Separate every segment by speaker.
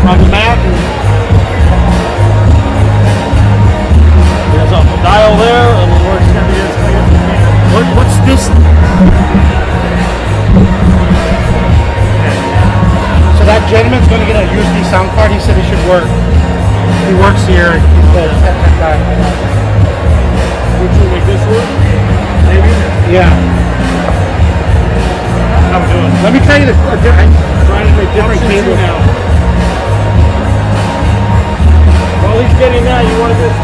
Speaker 1: on the mat. There's a dial there, and then we're extending it as tight as we can. What's this? So that gentleman's going to get a USB sound card. He said it should work. He works here. He's the tech guy.
Speaker 2: Which will make this work? Maybe?
Speaker 1: Yeah.
Speaker 2: How we doing?
Speaker 1: Let me try you I'm trying to make different cable
Speaker 2: now. While he's getting that, you want to just...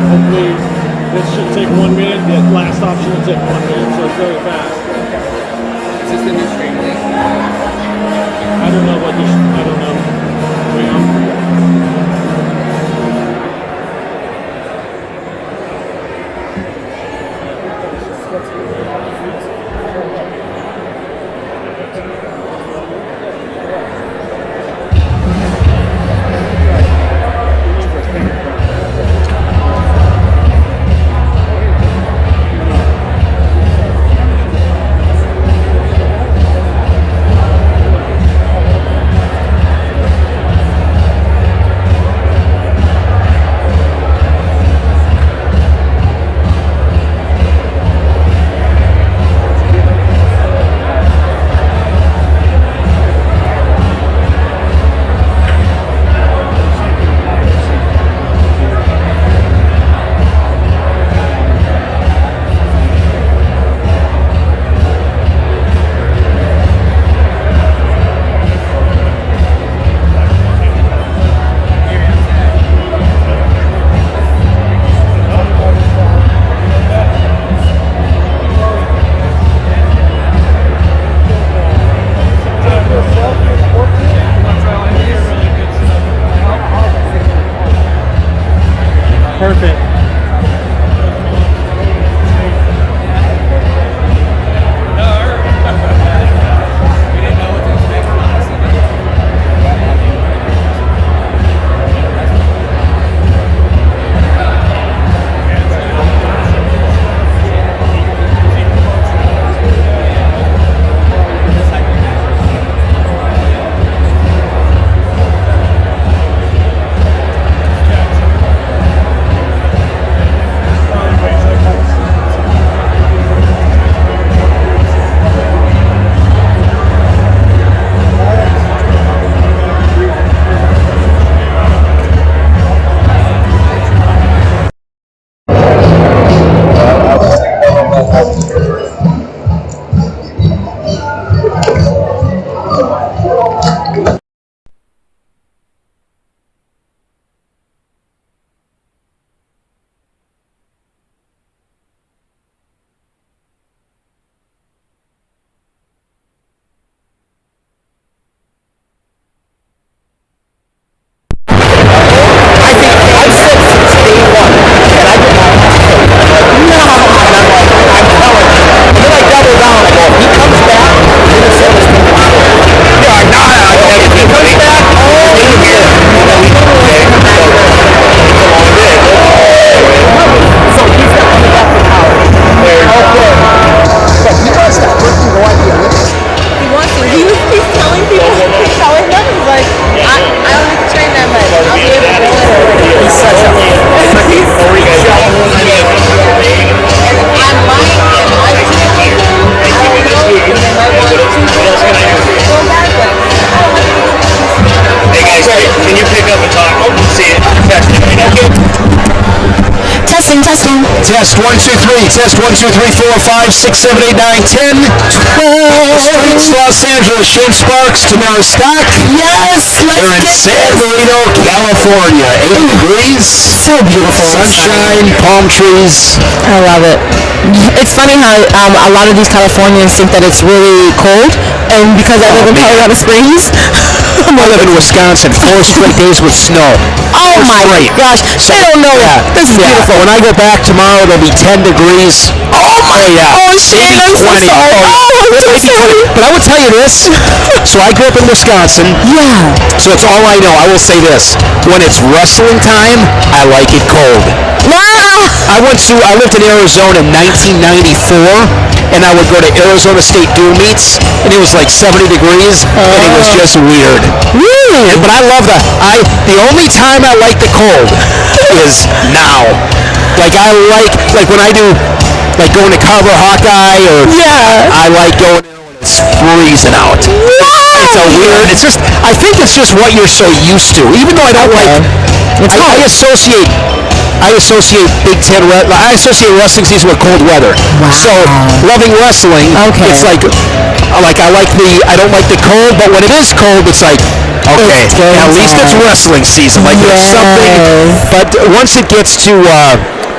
Speaker 2: Hopefully this should take 1 minute. The last option will take 1 minute, so it's very fast.
Speaker 3: Is this the new stream link?
Speaker 2: I don't know what this. I don't know. Wait on.
Speaker 1: Perfect.
Speaker 4: Test 1, 2, 3. Test 1, 2, 3, 4, 5, 6, 7, 8, 9, 10, 12. Streets, Los Angeles. Shane Sparks, Tamara Stock.
Speaker 5: Yes,
Speaker 4: We're in San Marino, California. 80 degrees.
Speaker 5: So beautiful.
Speaker 4: Sunshine, palm trees.
Speaker 5: I love it. It's funny how a lot of these Californians think that it's really cold, and because I live in Colorado Springs,
Speaker 4: I live in Wisconsin. 4 straight days with snow.
Speaker 5: Oh my gosh. They don't know. This is beautiful.
Speaker 4: When I go back tomorrow, it'll be 10 degrees.
Speaker 5: Oh my. Oh Shane, I'm so
Speaker 4: 20.
Speaker 5: sorry. Oh, I'm so sorry.
Speaker 4: But I will tell you this. So I grew up in Wisconsin.
Speaker 5: Yeah.
Speaker 4: So it's all I know. I will say this. When it's wrestling time, I like it cold. I lived in Arizona in 1994, and I would go to Arizona State dual meets, and it was like 70 degrees, and it was just weird.
Speaker 5: Really?
Speaker 4: But I love the only time I like the cold is now. Like when I do, like going to cover Hawkeye, or I like going there when it's freezing out. It's a weird, I think it's just what you're so used to, even though I don't I associate Big Ten, I associate wrestling season with cold weather.
Speaker 5: Wow.
Speaker 4: So loving wrestling, it's like I don't like the cold, but when it is cold, it's like, okay, at least it's wrestling season. Like there's something, but once it gets to,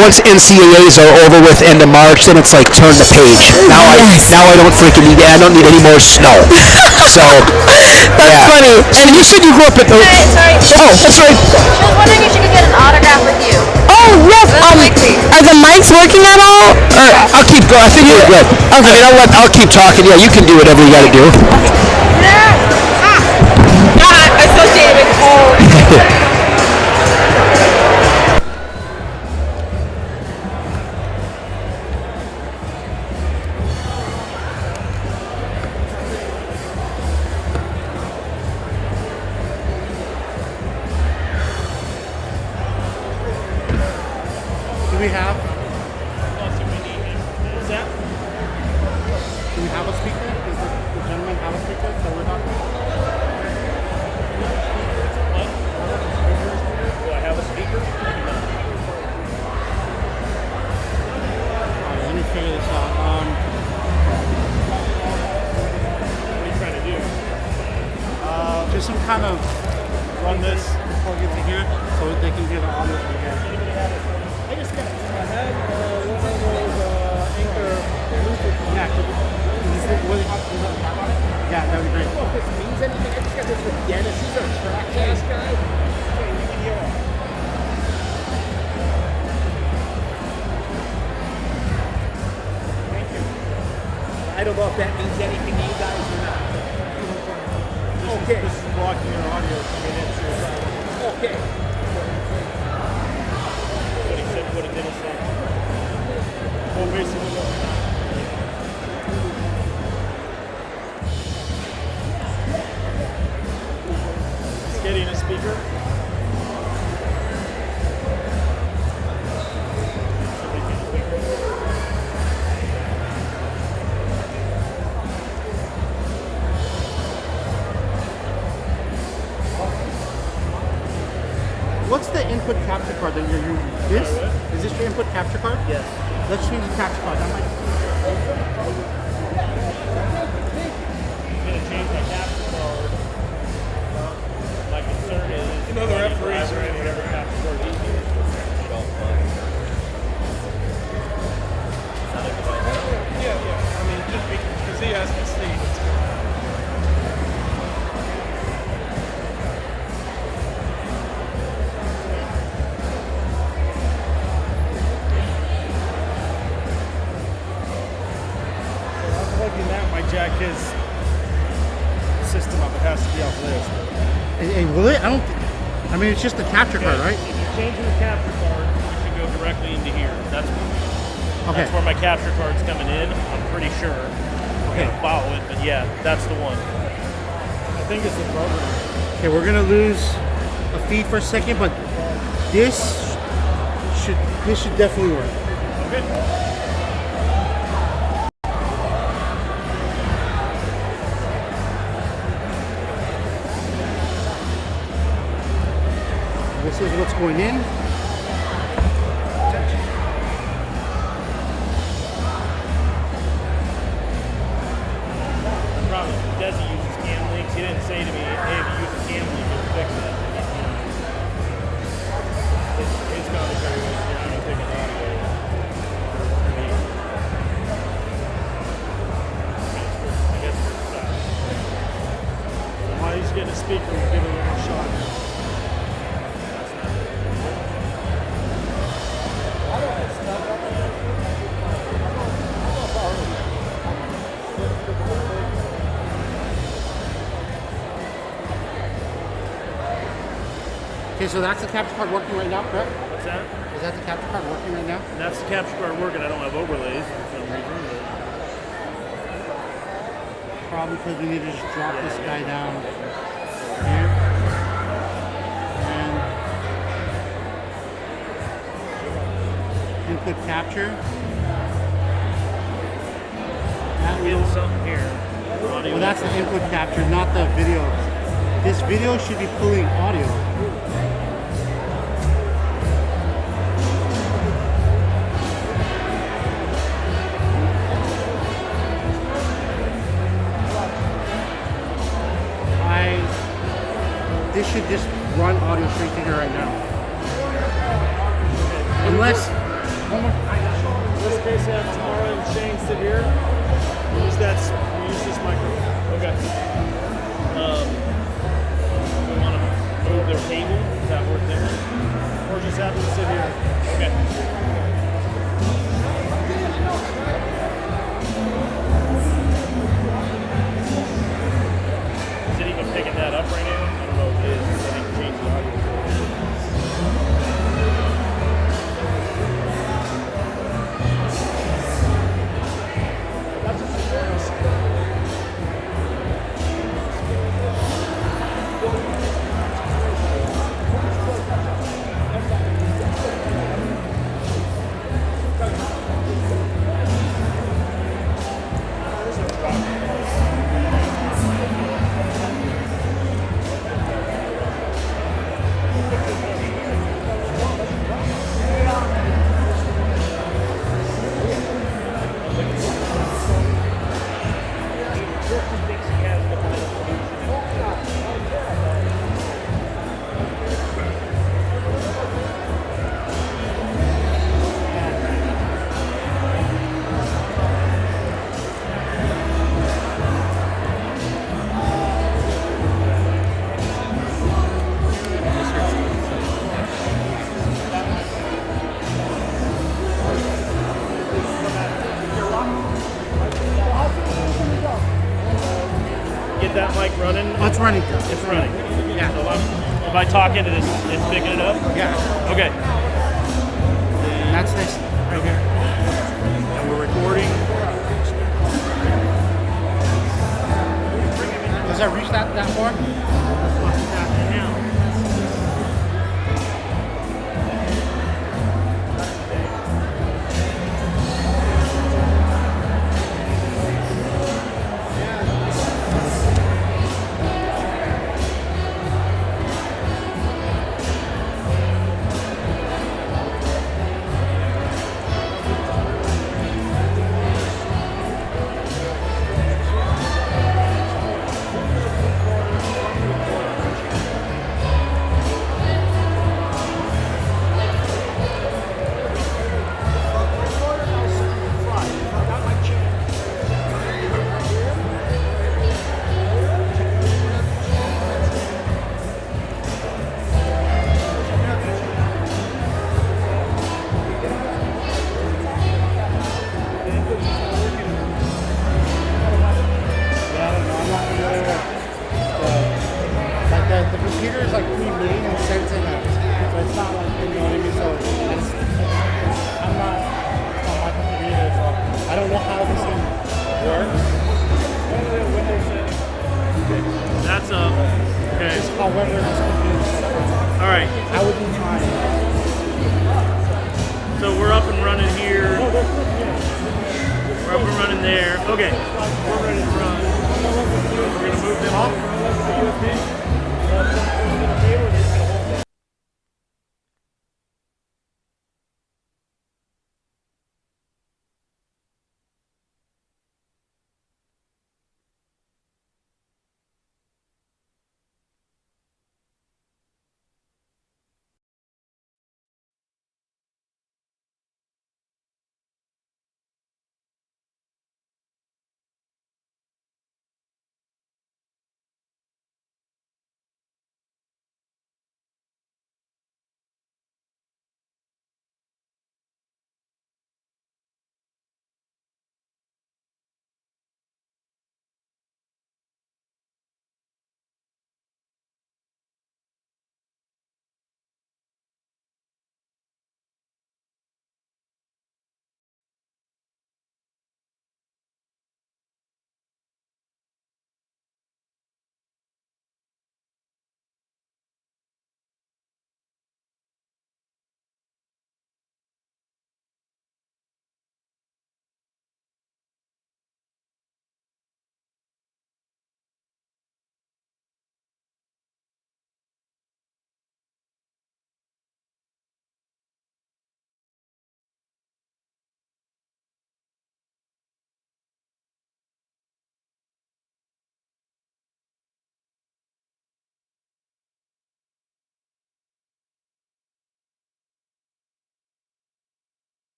Speaker 4: once NCAAs are over with end of March, then it's like turn the page. Now I don't freaking need, I don't need any more snow. So
Speaker 5: that's funny.
Speaker 4: And you said you grew up at the.
Speaker 6: Sorry.
Speaker 4: Oh, that's right.
Speaker 6: She was wondering if she could get an autograph with you.
Speaker 5: Oh yes. Are the mics working at all? Or
Speaker 4: I'll keep going. I think you're good. Okay. I mean, I'll keep talking. Yeah, you can do whatever you got to do.
Speaker 6: Not associated with cold.
Speaker 1: Do we have?
Speaker 2: What's that?
Speaker 1: Do we have a speaker? Does the gentleman have a speaker that we're talking about?
Speaker 2: Do I have a speaker?
Speaker 1: Alright, let me figure this out.
Speaker 2: What are you trying to do?
Speaker 1: Just some kind of
Speaker 2: Run this.
Speaker 1: before we get to here, so they can hear the audio from here.
Speaker 2: I just got. I had one of those anchor.
Speaker 1: Yeah, is it really hot? Is it hot on it? Yeah, that would be great.
Speaker 2: If this means anything, I just got this from Dennis. He's our track cast guy. Okay, you can hear him. Thank you. I don't know if that means anything to you guys or not. Okay.
Speaker 1: This is blocking your audio coming in through your side.
Speaker 2: Okay. What he said, what did Dennis say?
Speaker 1: Well, basically,
Speaker 2: He's getting a speaker.
Speaker 1: what's the input capture card that you're using? This? Is this your input capture card?
Speaker 2: Yes.
Speaker 1: Let's change the capture card. That might.
Speaker 2: I'm gonna change my capture card. My concern is, you know, the referees are in whatever capture card he uses. Yeah. I mean, just because he has to see. Jack his system up. It has to be off this.
Speaker 1: Hey, will it? I don't. I mean, it's just the capture card, right?
Speaker 2: If you're changing the capture card, you should go directly into here. That's where my capture card's coming in. I'm pretty sure. I'm gonna follow it, but yeah, that's the one. I think it's the program.
Speaker 1: Okay, we're gonna lose a feed for a second, but this should definitely work.
Speaker 2: Okay.
Speaker 1: This is what's going in.
Speaker 2: The problem is Desi uses cam links. He didn't say to me, hey, if you use a cam link, it'll fix it. His commentary was, I don't think it's audio. I guess it's
Speaker 1: Why is
Speaker 2: just getting a speaker. We'll give it a little shot.
Speaker 1: Okay, so that's the capture card working right now, correct?
Speaker 2: What's that?
Speaker 1: Is that the capture card working right now?
Speaker 2: That's the capture card working. I don't have overlays for some reason. But
Speaker 1: Probably because we need to just drop this guy down here. And input capture. That
Speaker 2: getting
Speaker 1: will,
Speaker 2: something here. Audio.
Speaker 1: well, that's the input capture, not the video. This video should be pulling audio. This should just run audio straight to here right now. Unless, one more.
Speaker 2: In this case, have Tamara and Shane sit here. Use this microphone. Okay. We want to move their table. Does that work there? Or just have them sit here? Okay. Is it even picking that up right now? I don't know if it is. I think change the audio. Get that mic running.
Speaker 1: Oh, it's running.
Speaker 2: It's running.
Speaker 1: Yeah.
Speaker 2: So if I talk into this, it's picking it up?
Speaker 1: Yeah.
Speaker 2: Okay.
Speaker 1: That's this right here.
Speaker 2: And we're recording.
Speaker 1: Does that reach that far?
Speaker 2: Now.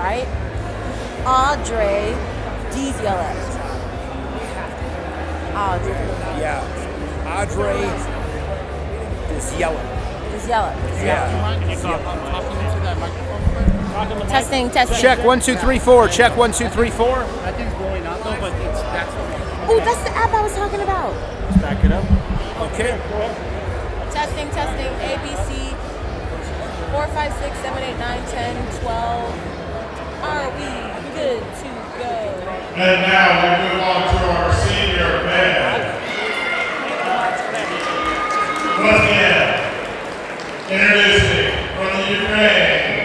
Speaker 7: right? Andre Yelyev.
Speaker 4: Yeah. Andre Yelyev.
Speaker 7: Yeah. Testing.
Speaker 4: Check 1 2 3 4. Check 1 2 3 4.
Speaker 1: That thing's blowing out though, but that's
Speaker 7: Oh, that's the app I was talking about.
Speaker 2: Let's back it up.
Speaker 4: Okay.
Speaker 7: Testing. A, B, C. 4, 5, 6, 7, 8, 9, 10, 12. Are we good to go?
Speaker 8: And now we move on to our senior band. Once again, introducing from the Ukraine,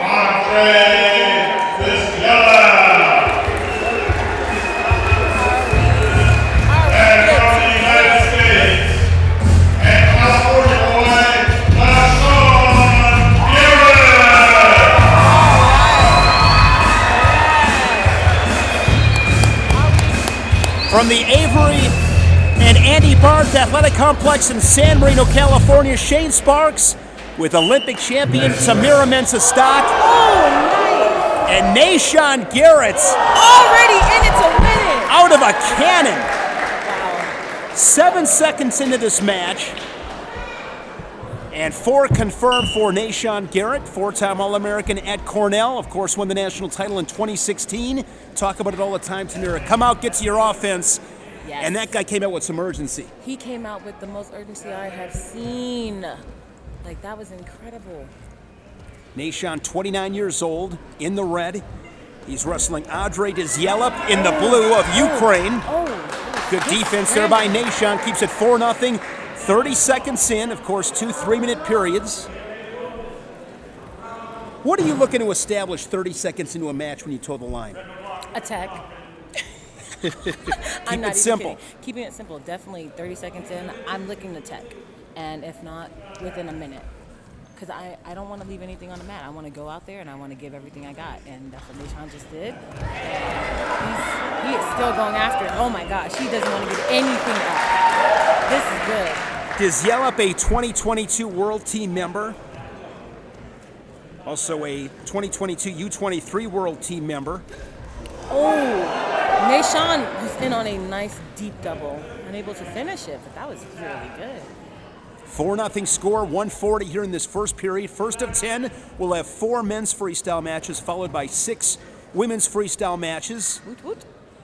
Speaker 8: Andre Yelyev. And from the United States, and California boy, Garrett.
Speaker 4: From the Avery and Andy Barnes Athletic Complex in San Marino, California, Shane Sparks with Olympic champion Tamira Mensah-Stock.
Speaker 7: Oh, nice.
Speaker 4: And Nahshon Garrett
Speaker 7: Already in it to win it.
Speaker 4: out of a cannon. 7 seconds into this match. And 4 confirmed for Nahshon Garrett, 4-time All-American at Cornell. Of course, won the national title in 2016. Talk about it all the time, Tamira. Come out, get to your offense.
Speaker 7: Yes.
Speaker 4: And that guy came out with some urgency.
Speaker 7: He came out with the most urgency I have seen. Like, that was incredible.
Speaker 4: Nahshon, 29 years old, in the red. He's wrestling Andre Yelyev in the blue of Ukraine. Good defense there by Nahshon. Keeps it 4-0. 30 seconds in, of course, 2 3-minute periods. What are you looking to establish 30 seconds into a match when you toe the line?
Speaker 7: Attack.
Speaker 4: Keep it simple.
Speaker 7: Keeping it simple. Definitely 30 seconds in, I'm looking to tech. And if not, within a minute. Because I don't want to leave anything on the mat. I want to go out there and I want to give everything I got. And that's what Nahshon just did. And he is still going after it. Oh my gosh, he doesn't want to give anything up. This is good.
Speaker 4: Yelyev, a 2022 World Team member. Also a 2022 U23 World Team member.
Speaker 7: Oh, Nahshon was in on a nice deep double. Unable to finish it, but that was really good.
Speaker 4: 4-0 score, 140 here in this first period. First of 10, we'll have 4 men's freestyle matches, followed by 6 women's freestyle matches.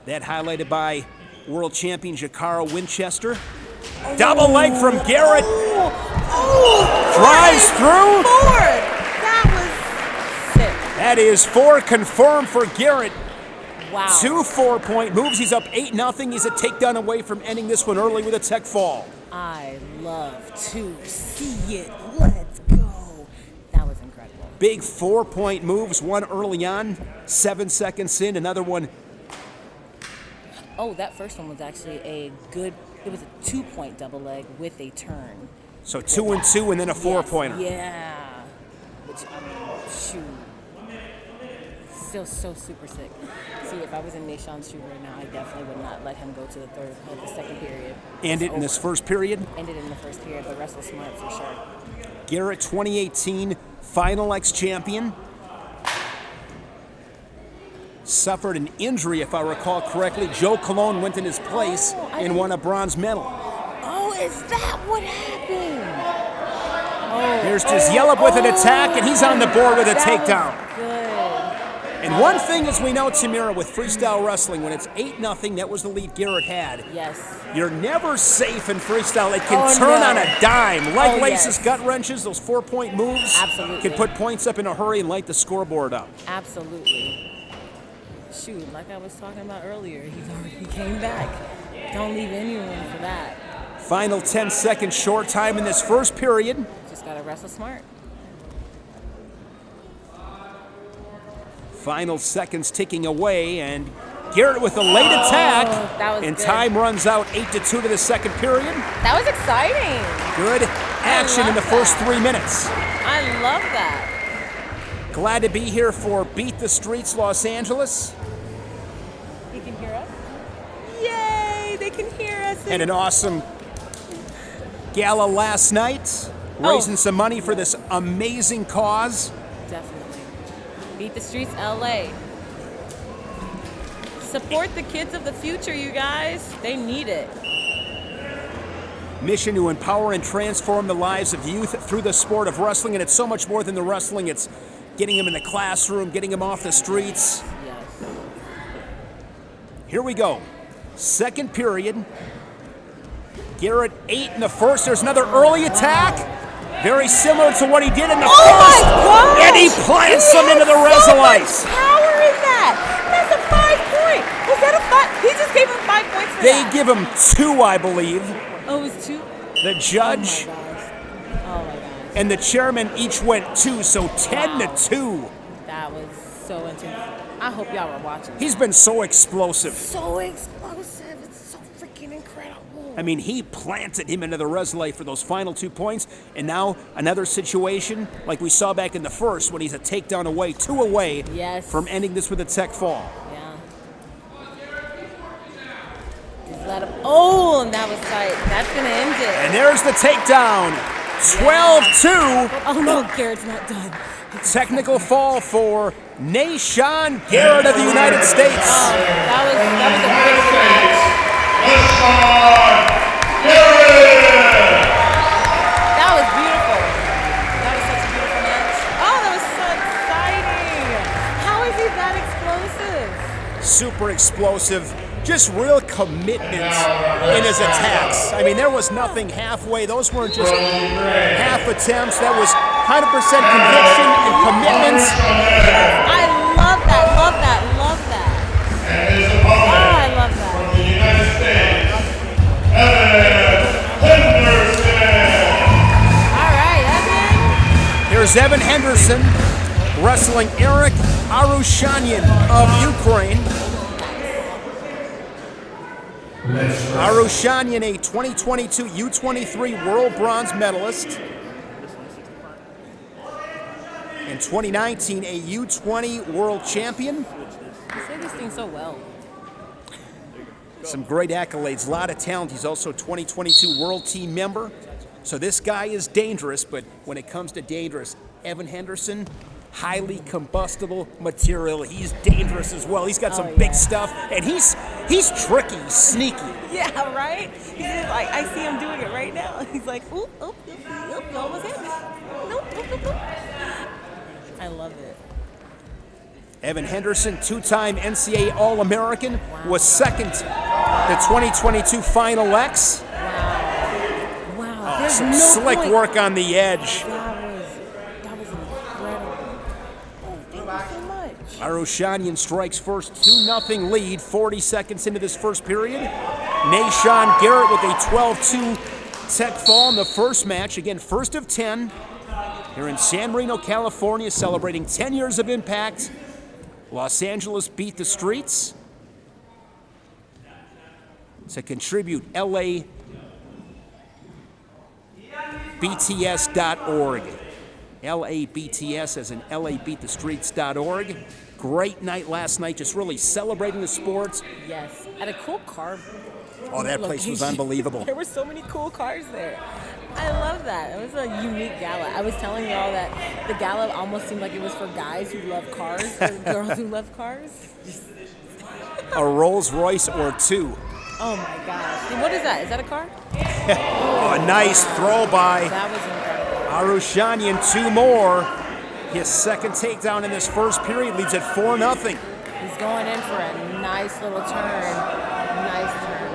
Speaker 4: That highlighted by world champion Jakara Winchester. Double leg from Garrett. Drives through.
Speaker 7: 4. That was sick.
Speaker 4: That is 4 confirmed for Garrett.
Speaker 7: Wow.
Speaker 4: 2 4-point moves. He's up 8-0. He's a takedown away from ending this one early with a tech fall.
Speaker 7: I love to see it. Let's go. That was incredible.
Speaker 4: Big 4-point moves. One early on, 7 seconds in. Another one.
Speaker 7: Oh, that first one was actually a good. It was a 2-point double leg with a turn.
Speaker 4: So 2 and 2, and then a 4-pointer.
Speaker 7: Yeah. Which, I mean, shoot. Still so super sick. See, if I was in Nahshon's shoe right now, I definitely would not let him go to the second period.
Speaker 4: End it in this first period?
Speaker 7: Ended in the first period, but wrestle smart for sure.
Speaker 4: Garrett, 2018 Final X champion. Suffered an injury, if I recall correctly. Joe Colon went in his place and won a bronze medal.
Speaker 7: Oh, is that what happened?
Speaker 4: Here's Yelyev with an attack, and he's on the board with a takedown. And one thing, as we know, Tamira, with freestyle wrestling, when it's 8-0, that was the lead Garrett had.
Speaker 7: Yes.
Speaker 4: You're never safe in freestyle. It can turn on a dime. Leg laces, gut wrenches, those 4-point moves.
Speaker 7: Absolutely.
Speaker 4: Can put points up in a hurry and light the scoreboard up.
Speaker 7: Absolutely. Shoot, like I was talking about earlier, he came back. Don't leave any room for that.
Speaker 4: Final 10 seconds short time in this first period.
Speaker 7: Just gotta wrestle smart.
Speaker 4: Final seconds ticking away, and Garrett with a late attack.
Speaker 7: That was
Speaker 4: and
Speaker 7: good.
Speaker 4: time runs out 8-2 to the second period.
Speaker 7: That was exciting.
Speaker 4: Good action in the first 3 minutes.
Speaker 7: I love that.
Speaker 4: Glad to be here for Beat the Streets Los Angeles.
Speaker 7: You can hear us? Yay, they can hear us.
Speaker 4: And an awesome gala last night, raising some money for this amazing cause.
Speaker 7: Definitely. Beat the streets, LA. Support the kids of the future, you guys. They need it.
Speaker 4: Mission to empower and transform the lives of youth through the sport of wrestling, and it's so much more than the wrestling. It's getting them in the classroom, getting them off the streets.
Speaker 7: Yes.
Speaker 4: Here we go. Second period. Garrett 8 in the first. There's another early attack. Very similar to what he did in the first.
Speaker 7: My gosh!
Speaker 4: And he plants him into the Resolite.
Speaker 7: Power in that. That's a 5 point. Was that a 5? He just gave him 5 points for
Speaker 4: They
Speaker 7: that.
Speaker 4: give him 2, I believe.
Speaker 7: Oh, it was 2?
Speaker 4: The judge
Speaker 7: Oh my gosh.
Speaker 4: and the chairman each went 2, so 10-2.
Speaker 7: That was so intense. I hope y'all were watching.
Speaker 4: He's been so explosive.
Speaker 7: So explosive. It's so freaking incredible.
Speaker 4: I mean, he planted him into the Resolite for those final 2 points, and now another situation like we saw back in the first when he's a takedown away, 2 away
Speaker 7: Yes.
Speaker 4: from ending this with a tech fall.
Speaker 7: Yeah. Just let him. Oh, and that was tight. That's going to end it.
Speaker 4: And there's the takedown, 12-2.
Speaker 7: Oh, no, Garrett's not done.
Speaker 4: Technical fall for Nation Garrett of the United States.
Speaker 7: That was a big match. That was beautiful. That was such a beautiful match. Oh, that was so exciting. How is he that explosive?
Speaker 4: Super explosive, just real commitment in his attacks. I mean, there was nothing halfway. Those weren't just half attempts. That was 100% conviction and commitment.
Speaker 7: I love that, love that, love that. Oh, I love that.
Speaker 8: The United States, Henderson.
Speaker 7: All right, Evan.
Speaker 4: Here's Evan Henderson wrestling Eric Arushanyan of Ukraine. Arushanyan, a 2022 U23 World Bronze medalist. In 2019, a U20 World Champion.
Speaker 7: You say these things so well.
Speaker 4: Some great accolades, a lot of talent. He's also a 2022 World Team member. So this guy is dangerous, but when it comes to dangerous, Evan Henderson, highly combustible material. He's dangerous as well. He's got some big stuff, and he's tricky, sneaky.
Speaker 7: Yeah, right? He's just like, I see him doing it right now. He's like, oop, oop, oop, oop, you almost hit me. Nope, oop, oop, oop. I love it.
Speaker 4: Evan Henderson, two-time NCAA All-American, was second the 2022 Final X.
Speaker 7: Wow.
Speaker 4: Oh, some slick work on the edge.
Speaker 7: That was incredible. Oh, thank you so much.
Speaker 4: Arushanyan strikes first, 2-0 lead, 40 seconds into this first period. Nation Garrett with a 12-2 tech fall in the first match. Again, first of 10 here in San Marino, California, celebrating 10 years of Impact. Los Angeles beat the streets. To contribute, LABTS.org. LABTS as in LABeatTheStreets.org. Great night last night, just really celebrating the sports.
Speaker 7: Yes, at a cool car.
Speaker 4: Oh, that place was unbelievable.
Speaker 7: There were so many cool cars there. I love that. It was a unique gala. I was telling y'all that the gala almost seemed like it was for guys who love cars or girls who love cars.
Speaker 4: A Rolls Royce or two.
Speaker 7: Oh my gosh. What is that? Is that a car?
Speaker 4: Oh, a nice throw by
Speaker 7: That was incredible.
Speaker 4: Arushanyan, 2 more. His second takedown in this first period leads at 4-0.
Speaker 7: He's going in for a nice little turn. Nice turn.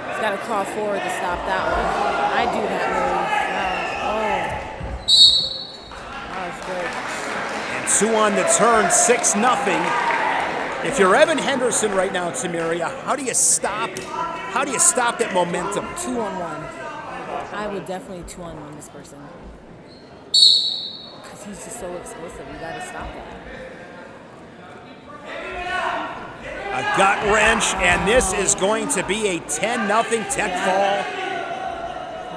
Speaker 7: He's got to crawl forward to stop that one. I do that move. That was good.
Speaker 4: And 2 on the turn, 6-0. If you're Evan Henderson right now, Tamiria, how do you stop that momentum?
Speaker 7: 2-on-1. I would definitely 2-on-1 this person. Because he's just so explosive. You got to stop that.
Speaker 4: A gut wrench, and this is going to be a 10-0 tech fall.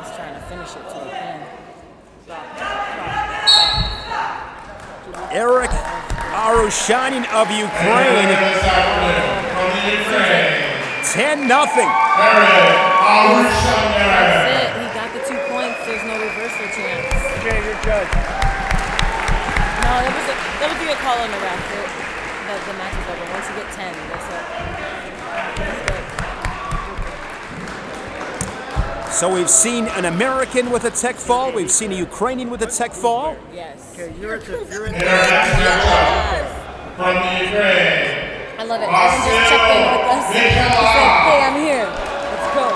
Speaker 7: He's trying to finish it to the end.
Speaker 4: Eric Arushanyan of Ukraine. 10-0
Speaker 7: That's it. He got the 2 points. There's no reversal chance.
Speaker 2: Okay, your judge.
Speaker 7: No, that was a call on the ref. The match is over. Once you get 10, that's it. That's good.
Speaker 4: So we've seen an American with a tech fall. We've seen a Ukrainian with a tech fall.
Speaker 7: Yes.
Speaker 1: Okay, you're in.
Speaker 8: From the Ukraine.
Speaker 7: I love it. Evan just checked in with us. He said, hey, I'm here. Let's go.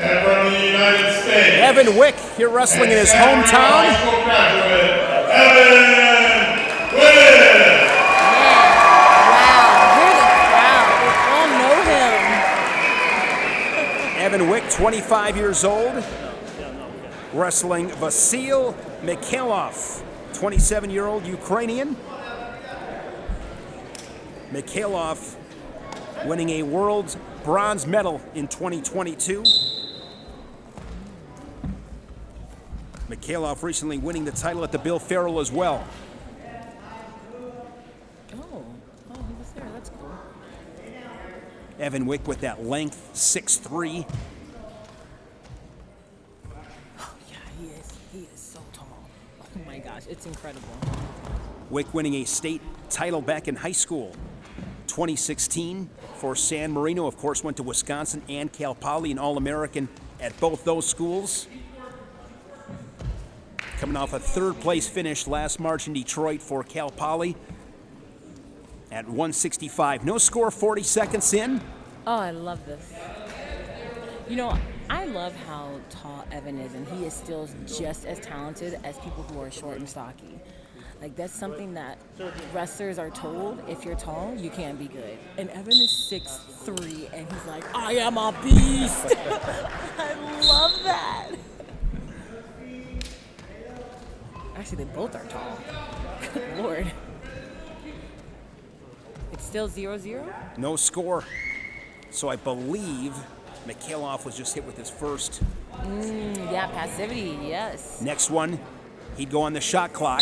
Speaker 8: And from the United States.
Speaker 4: Evan Wick here wrestling in his hometown.
Speaker 8: High school graduate, Evan Wick.
Speaker 7: Wow, hear the crowd. We all know him.
Speaker 4: Evan Wick, 25 years old, wrestling Vasil Mikheiev, 27-year-old Ukrainian. Mikheiev winning a world bronze medal in 2022. Mikheiev recently winning the title at the Bill Farrell as well.
Speaker 7: Oh, he was there. That's cool.
Speaker 4: Evan Wick with that length, 6'3".
Speaker 7: Oh, yeah, he is. He is so tall. Oh, my gosh. It's incredible.
Speaker 4: Wick winning a state title back in high school. 2016 for San Marino. Of course, went to Wisconsin and Cal Poly, an All-American at both those schools. Coming off a third-place finish last March in Detroit for Cal Poly at 165. No score 40 seconds in.
Speaker 7: Oh, I love this. You know, I love how tall Evan is, and he is still just as talented as people who are short and stocky. Like, that's something that wrestlers are told. If you're tall, you can't be good. And Evan is 6'3", and he's like, I am a beast. I love that. Actually, they both are tall. Good Lord. It's still 0-0?
Speaker 4: No score. So I believe Mikheiev was just hit with his first.
Speaker 7: Yeah, passivity, yes.
Speaker 4: Next one, he'd go on the shot clock.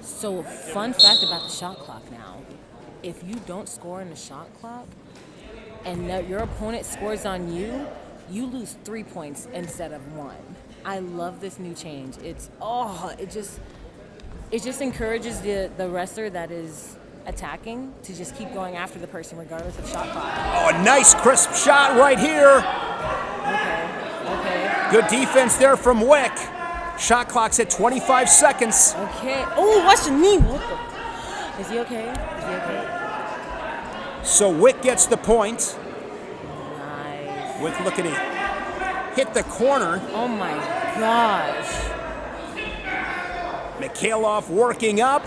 Speaker 7: So, fun fact about the shot clock now. If you don't score in the shot clock and your opponent scores on you, you lose 3 points instead of 1. I love this new change. It just encourages the wrestler that is attacking to just keep going after the person regardless of shot clock.
Speaker 4: Oh, a nice crisp shot right here.
Speaker 7: Okay.
Speaker 4: Good defense there from Wick. Shot clock's at 25 seconds.
Speaker 7: Okay. Oh, watch the knee. What the? Is he okay?
Speaker 4: So Wick gets the point.
Speaker 7: Nice.
Speaker 4: Wick looking to hit the corner.
Speaker 7: Oh my gosh.
Speaker 4: Mikheiev working up.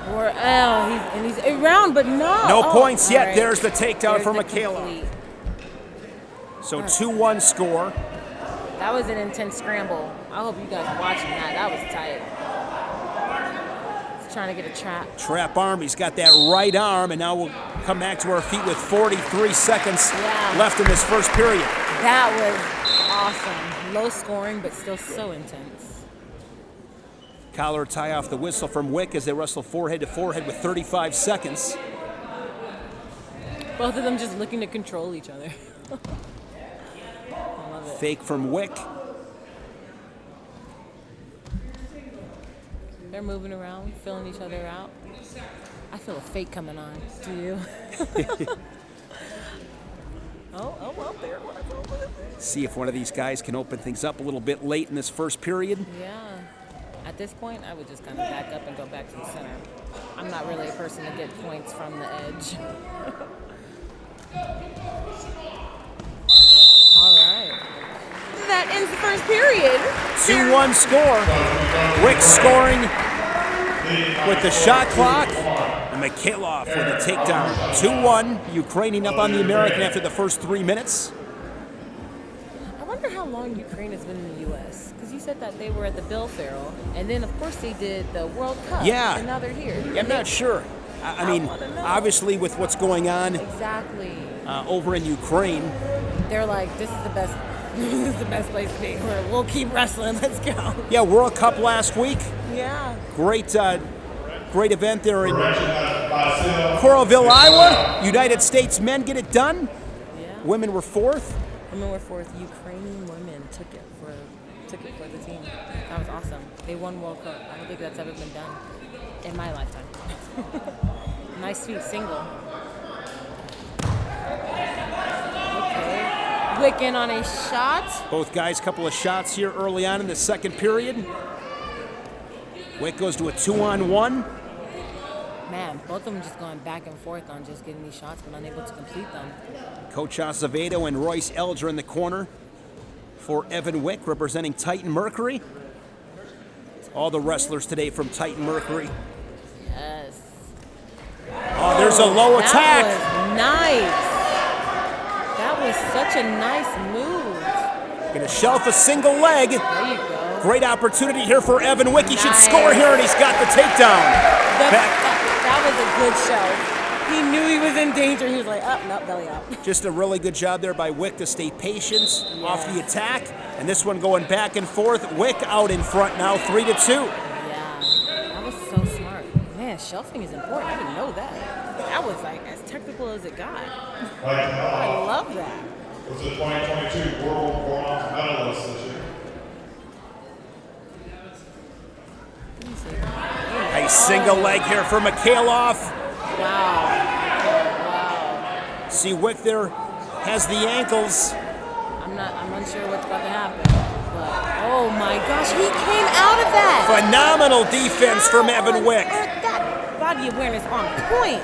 Speaker 7: He's around, but no.
Speaker 4: No points yet.
Speaker 7: Right.
Speaker 4: There's the takedown
Speaker 7: There's
Speaker 4: for
Speaker 7: the
Speaker 4: Mikheiev.
Speaker 7: complete.
Speaker 4: So 2-1 score.
Speaker 7: That was an intense scramble. I hope you guys are watching that. That was tight. He's trying to get a trap.
Speaker 4: Trap arm. He's got that right arm, and now we'll come back to our feet with 43 seconds left in this first period.
Speaker 7: That was awesome. Low scoring, but still so intense.
Speaker 4: Collar tie off the whistle from Wick as they wrestle forehead to forehead with 35 seconds.
Speaker 7: Both of them just looking to control each other. I love it.
Speaker 4: Fake from Wick.
Speaker 7: They're moving around, filling each other out. I feel a fake coming on. Do you? Well, there.
Speaker 4: See if one of these guys can open things up a little bit late in this first period.
Speaker 7: Yeah. At this point, I would just kind of back up and go back to the center. I'm not really a person to get points from the edge. All right. That ends the first period.
Speaker 4: 2-1 score. Wick scoring with the shot clock. And Mikheiev with the takedown. 2-1. Ukrainian up on the American after the first 3 minutes.
Speaker 7: I wonder how long Ukraine has been in the U.S. Because you said that they were at the Bill Farrell, and then of course they did the World Cup.
Speaker 4: Yeah.
Speaker 7: And now they're here.
Speaker 4: Yeah, I'm not sure. I mean, obviously with what's going on
Speaker 7: Exactly.
Speaker 4: over in Ukraine,
Speaker 7: They're like, this is the best. This is the best place to be. We'll keep wrestling. Let's go.
Speaker 4: yeah, World Cup last week.
Speaker 7: Yeah.
Speaker 4: Great event there in Coralville, Iowa. United States men get it done.
Speaker 7: Yeah.
Speaker 4: Women were fourth.
Speaker 7: Women were fourth. Ukrainian women took it took it for the team. That was awesome. They won World Cup. I don't think that's ever been done in my lifetime. Nice sweet single. Okay. Wick in on a shot.
Speaker 4: Both guys, couple of shots here early on in the second period. Wick goes to a 2-on-1.
Speaker 7: Man, both of them just going back and forth on just getting these shots, but unable to complete them.
Speaker 4: Coach Acevedo and Royce Elger in the corner for Evan Wick, representing Titan Mercury. All the wrestlers today from Titan Mercury.
Speaker 7: Yes.
Speaker 4: Oh, there's a low attack.
Speaker 7: That was nice. That was such a nice move.
Speaker 4: Gonna shelf a single leg.
Speaker 7: There you go.
Speaker 4: Great opportunity here for Evan Wick. He should score here, and he's got the takedown.
Speaker 7: That was a good shelf. He knew he was in danger. He was like, oh, no, belly up.
Speaker 4: Just a really good job there by Wick to stay patient off the attack. And this one going back and forth. Wick out in front now, 3-2.
Speaker 7: Yeah, that was so smart. Man, shelving is important. I didn't know that. That was like as technical as it got. I love that.
Speaker 8: Was the 2022 World Bronze medalist this year.
Speaker 4: Nice single leg here for Mikheiev.
Speaker 7: Wow.
Speaker 4: See, Wick there has the ankles.
Speaker 7: I'm unsure what's about to happen. But, oh my gosh, he came out of that.
Speaker 4: Phenomenal defense from Evan Wick.
Speaker 7: That body awareness on point.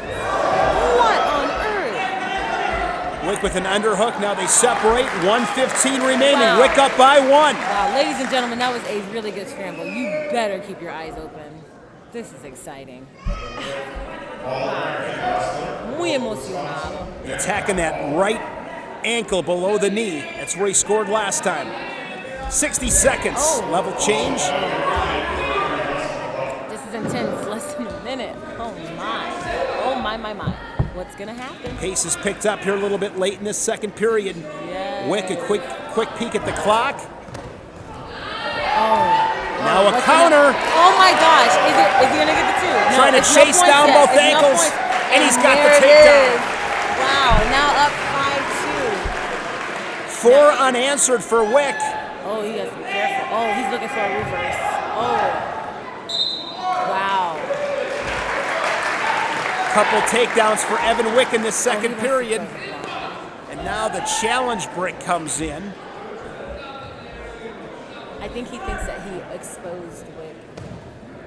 Speaker 7: What on earth?
Speaker 4: Wick with an underhook. Now they separate. 1:15 remaining.
Speaker 7: Wow.
Speaker 4: Wick up by 1.
Speaker 7: Wow, ladies and gentlemen, that was a really good scramble. You better keep your eyes open. This is exciting. Muy emocionado.
Speaker 4: Attacking that right ankle below the knee. That's where he scored last time. 60 seconds.
Speaker 7: Oh.
Speaker 4: Level change.
Speaker 7: This is intense. Less than a minute. Oh my. Oh my. What's gonna happen?
Speaker 4: Pace is picked up here a little bit late in this second period.
Speaker 7: Yes.
Speaker 4: Wick, a quick peek at the clock. Now a
Speaker 7: What's
Speaker 4: counter.
Speaker 7: Oh my gosh. Is he gonna get the two? No,
Speaker 4: Trying to
Speaker 7: it's no
Speaker 4: chase
Speaker 7: points
Speaker 4: down
Speaker 7: yet.
Speaker 4: both
Speaker 7: It's no
Speaker 4: ankles.
Speaker 7: points.
Speaker 4: And he's got
Speaker 7: there
Speaker 4: the
Speaker 7: it
Speaker 4: takedown.
Speaker 7: is. Wow, now up 5-2.
Speaker 4: 4 unanswered for Wick.
Speaker 7: Oh, he has to be careful. Oh, he's looking for a reverse. Oh. Wow.
Speaker 4: Couple takedowns for Evan Wick in this second
Speaker 7: he
Speaker 4: period.
Speaker 7: must have done
Speaker 4: And now the challenge brick comes in.
Speaker 7: it. I think he thinks that he exposed Wick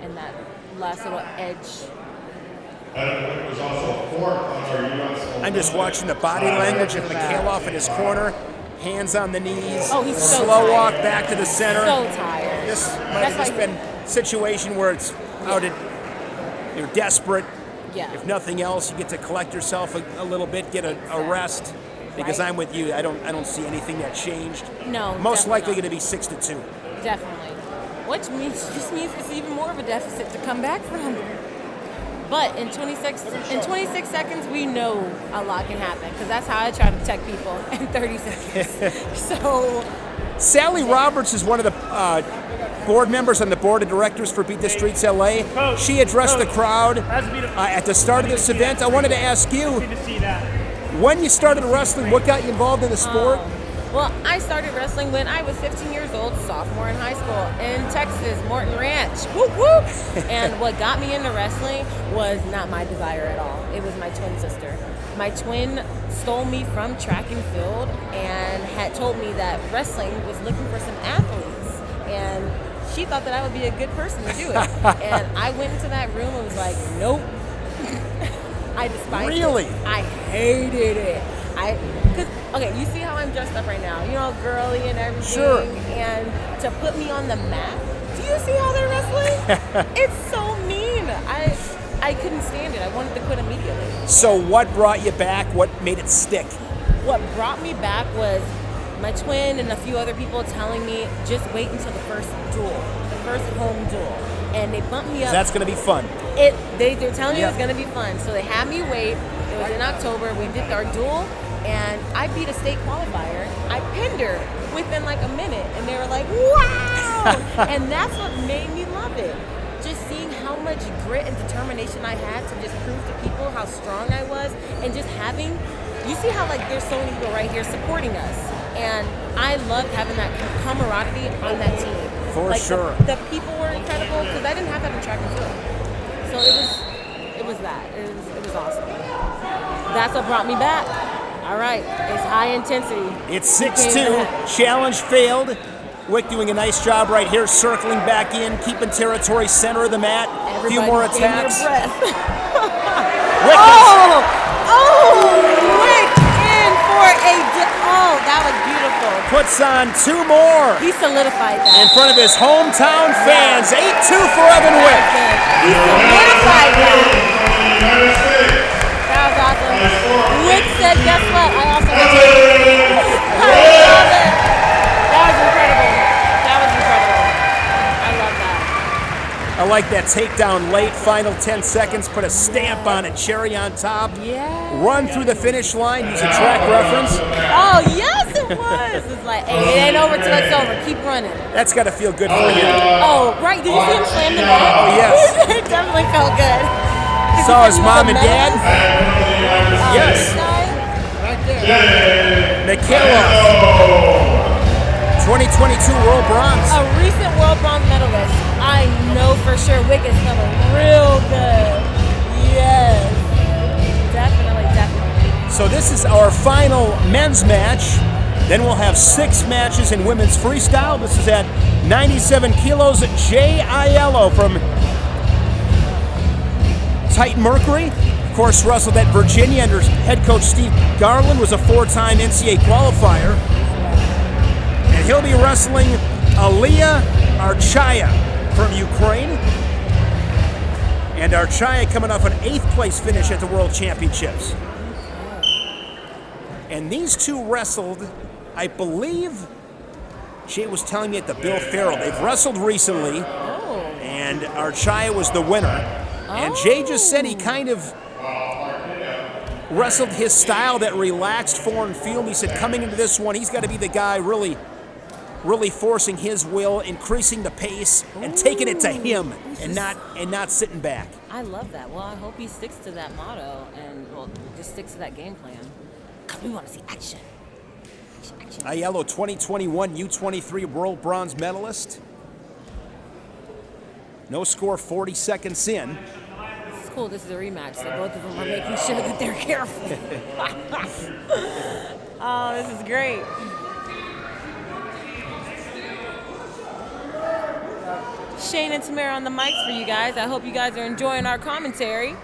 Speaker 7: and that last little edge.
Speaker 8: Evan Wick was also fourth on our U.S.
Speaker 4: I'm just watching the body language of Mikheiev in his corner. Hands on the knees.
Speaker 7: Oh, he's so
Speaker 4: slow
Speaker 7: tired.
Speaker 4: walk back to the center.
Speaker 7: So tired.
Speaker 4: This might have just been a situation where it's out at, you're desperate.
Speaker 7: Yeah.
Speaker 4: If nothing else, you get to collect yourself a little bit, get a rest. Because
Speaker 7: Right.
Speaker 4: I'm with you, I don't see anything that changed.
Speaker 7: No.
Speaker 4: Most likely
Speaker 7: definitely
Speaker 4: going to be 6-2.
Speaker 7: not. Definitely. Which just means it's even more of a deficit to come back from. But in 26 seconds, we know a lot can happen because that's how I try to protect people in 30 seconds. So,
Speaker 4: Sally Roberts is one of the board members on the board of directors for Beat the Streets LA. She addressed the crowd at the start of this event. I wanted to ask you, when you started wrestling, what got you involved in the sport?
Speaker 7: Well, I started wrestling when I was 15 years old, sophomore in high school in Texas, Morton Ranch. Whoop, whoop. And what got me into wrestling was not my desire at all. It was my twin sister. My twin stole me from track and field and had told me that wrestling was looking for some athletes. And she thought that I would be a good person to do it. And I went into that room and was like, nope. I despised
Speaker 4: Really?
Speaker 7: it. I hated it. Okay, you see how I'm dressed up right now, you know, girly and everything.
Speaker 4: Sure.
Speaker 7: And to put me on the mat, do you see how they're wrestling? It's so mean. I couldn't stand it. I wanted to quit immediately.
Speaker 4: So what brought you back? What made it stick?
Speaker 7: What brought me back was my twin and a few other people telling me, just wait until the first duel, the first home duel. And they bumped me up.
Speaker 4: That's going to be fun.
Speaker 7: They're telling me it was going to be fun. So they had me wait. It was in October. We did our duel. And I beat a state qualifier. I pinned her within like a minute. And they were like, wow! And that's what made me love it. Just seeing how much grit and determination I had to just prove to people how strong I was. And just having, you see how like there's so many people right here supporting us. And I loved having that camaraderie on that team.
Speaker 4: For
Speaker 7: like
Speaker 4: sure.
Speaker 7: The people were incredible because I didn't have that in track and field. So it was that. It was awesome. That's what brought me back. All right, it's high intensity.
Speaker 4: It's 6-2. Challenge failed. Wick doing a nice job right here, circling back in, keeping territory center of the mat. A few more attacks. Wick
Speaker 7: Wick in for that was beautiful.
Speaker 4: puts on 2 more.
Speaker 7: He solidified that.
Speaker 4: In front of his hometown fans. 8-2 for Evan Wick.
Speaker 7: He solidified that. That was awesome. Wick said, guess what? I also got to I love it. That was incredible. That was incredible. I love that.
Speaker 4: I like that takedown late, final 10 seconds, put a stamp on it, cherry on top.
Speaker 7: Yeah.
Speaker 4: Run through the finish line, use a track reference.
Speaker 7: Oh, yes, it was. It's like, hey, it ain't over till it's over. Keep running.
Speaker 4: That's got to feel good for you.
Speaker 7: Oh, right. Did you see him slam the mat?
Speaker 4: Oh, yes.
Speaker 7: It definitely felt good.
Speaker 4: Saw his mom and dad. Yes. Mikheiev. 2022 World Bronze.
Speaker 7: A recent World Bronze medalist. I know for sure Wick is coming real good. Yes. Definitely.
Speaker 4: So this is our final men's match. Then we'll have 6 matches in women's freestyle. This is at 97 kilos. Jay Aiello from Titan Mercury. Of course, wrestled at Virginia under head coach Steve Garland, was a 4-time NCAA qualifier. And he'll be wrestling Archaya from Ukraine. And Archaya coming off an 8th place finish at the World Championships. And these two wrestled, I believe, Jay was telling me at the Bill Farrell. They've wrestled recently, and Archaya was the winner. And Jay just said he kind of wrestled his style, that relaxed foreign field. He said coming into this one, he's got to be the guy really forcing his will, increasing the pace, and taking it to him, and not sitting back.
Speaker 7: I love that. Well, I hope he sticks to that motto and just sticks to that game plan. We want to see action.
Speaker 4: Aiello, 2021 U23 World Bronze medalist. No score, 40 seconds in.
Speaker 7: This is cool. This is a rematch, so both of them are making sure that they're careful. Oh, this is great. Shane and Tamara on the mics for you guys. I hope you guys are enjoying our commentary.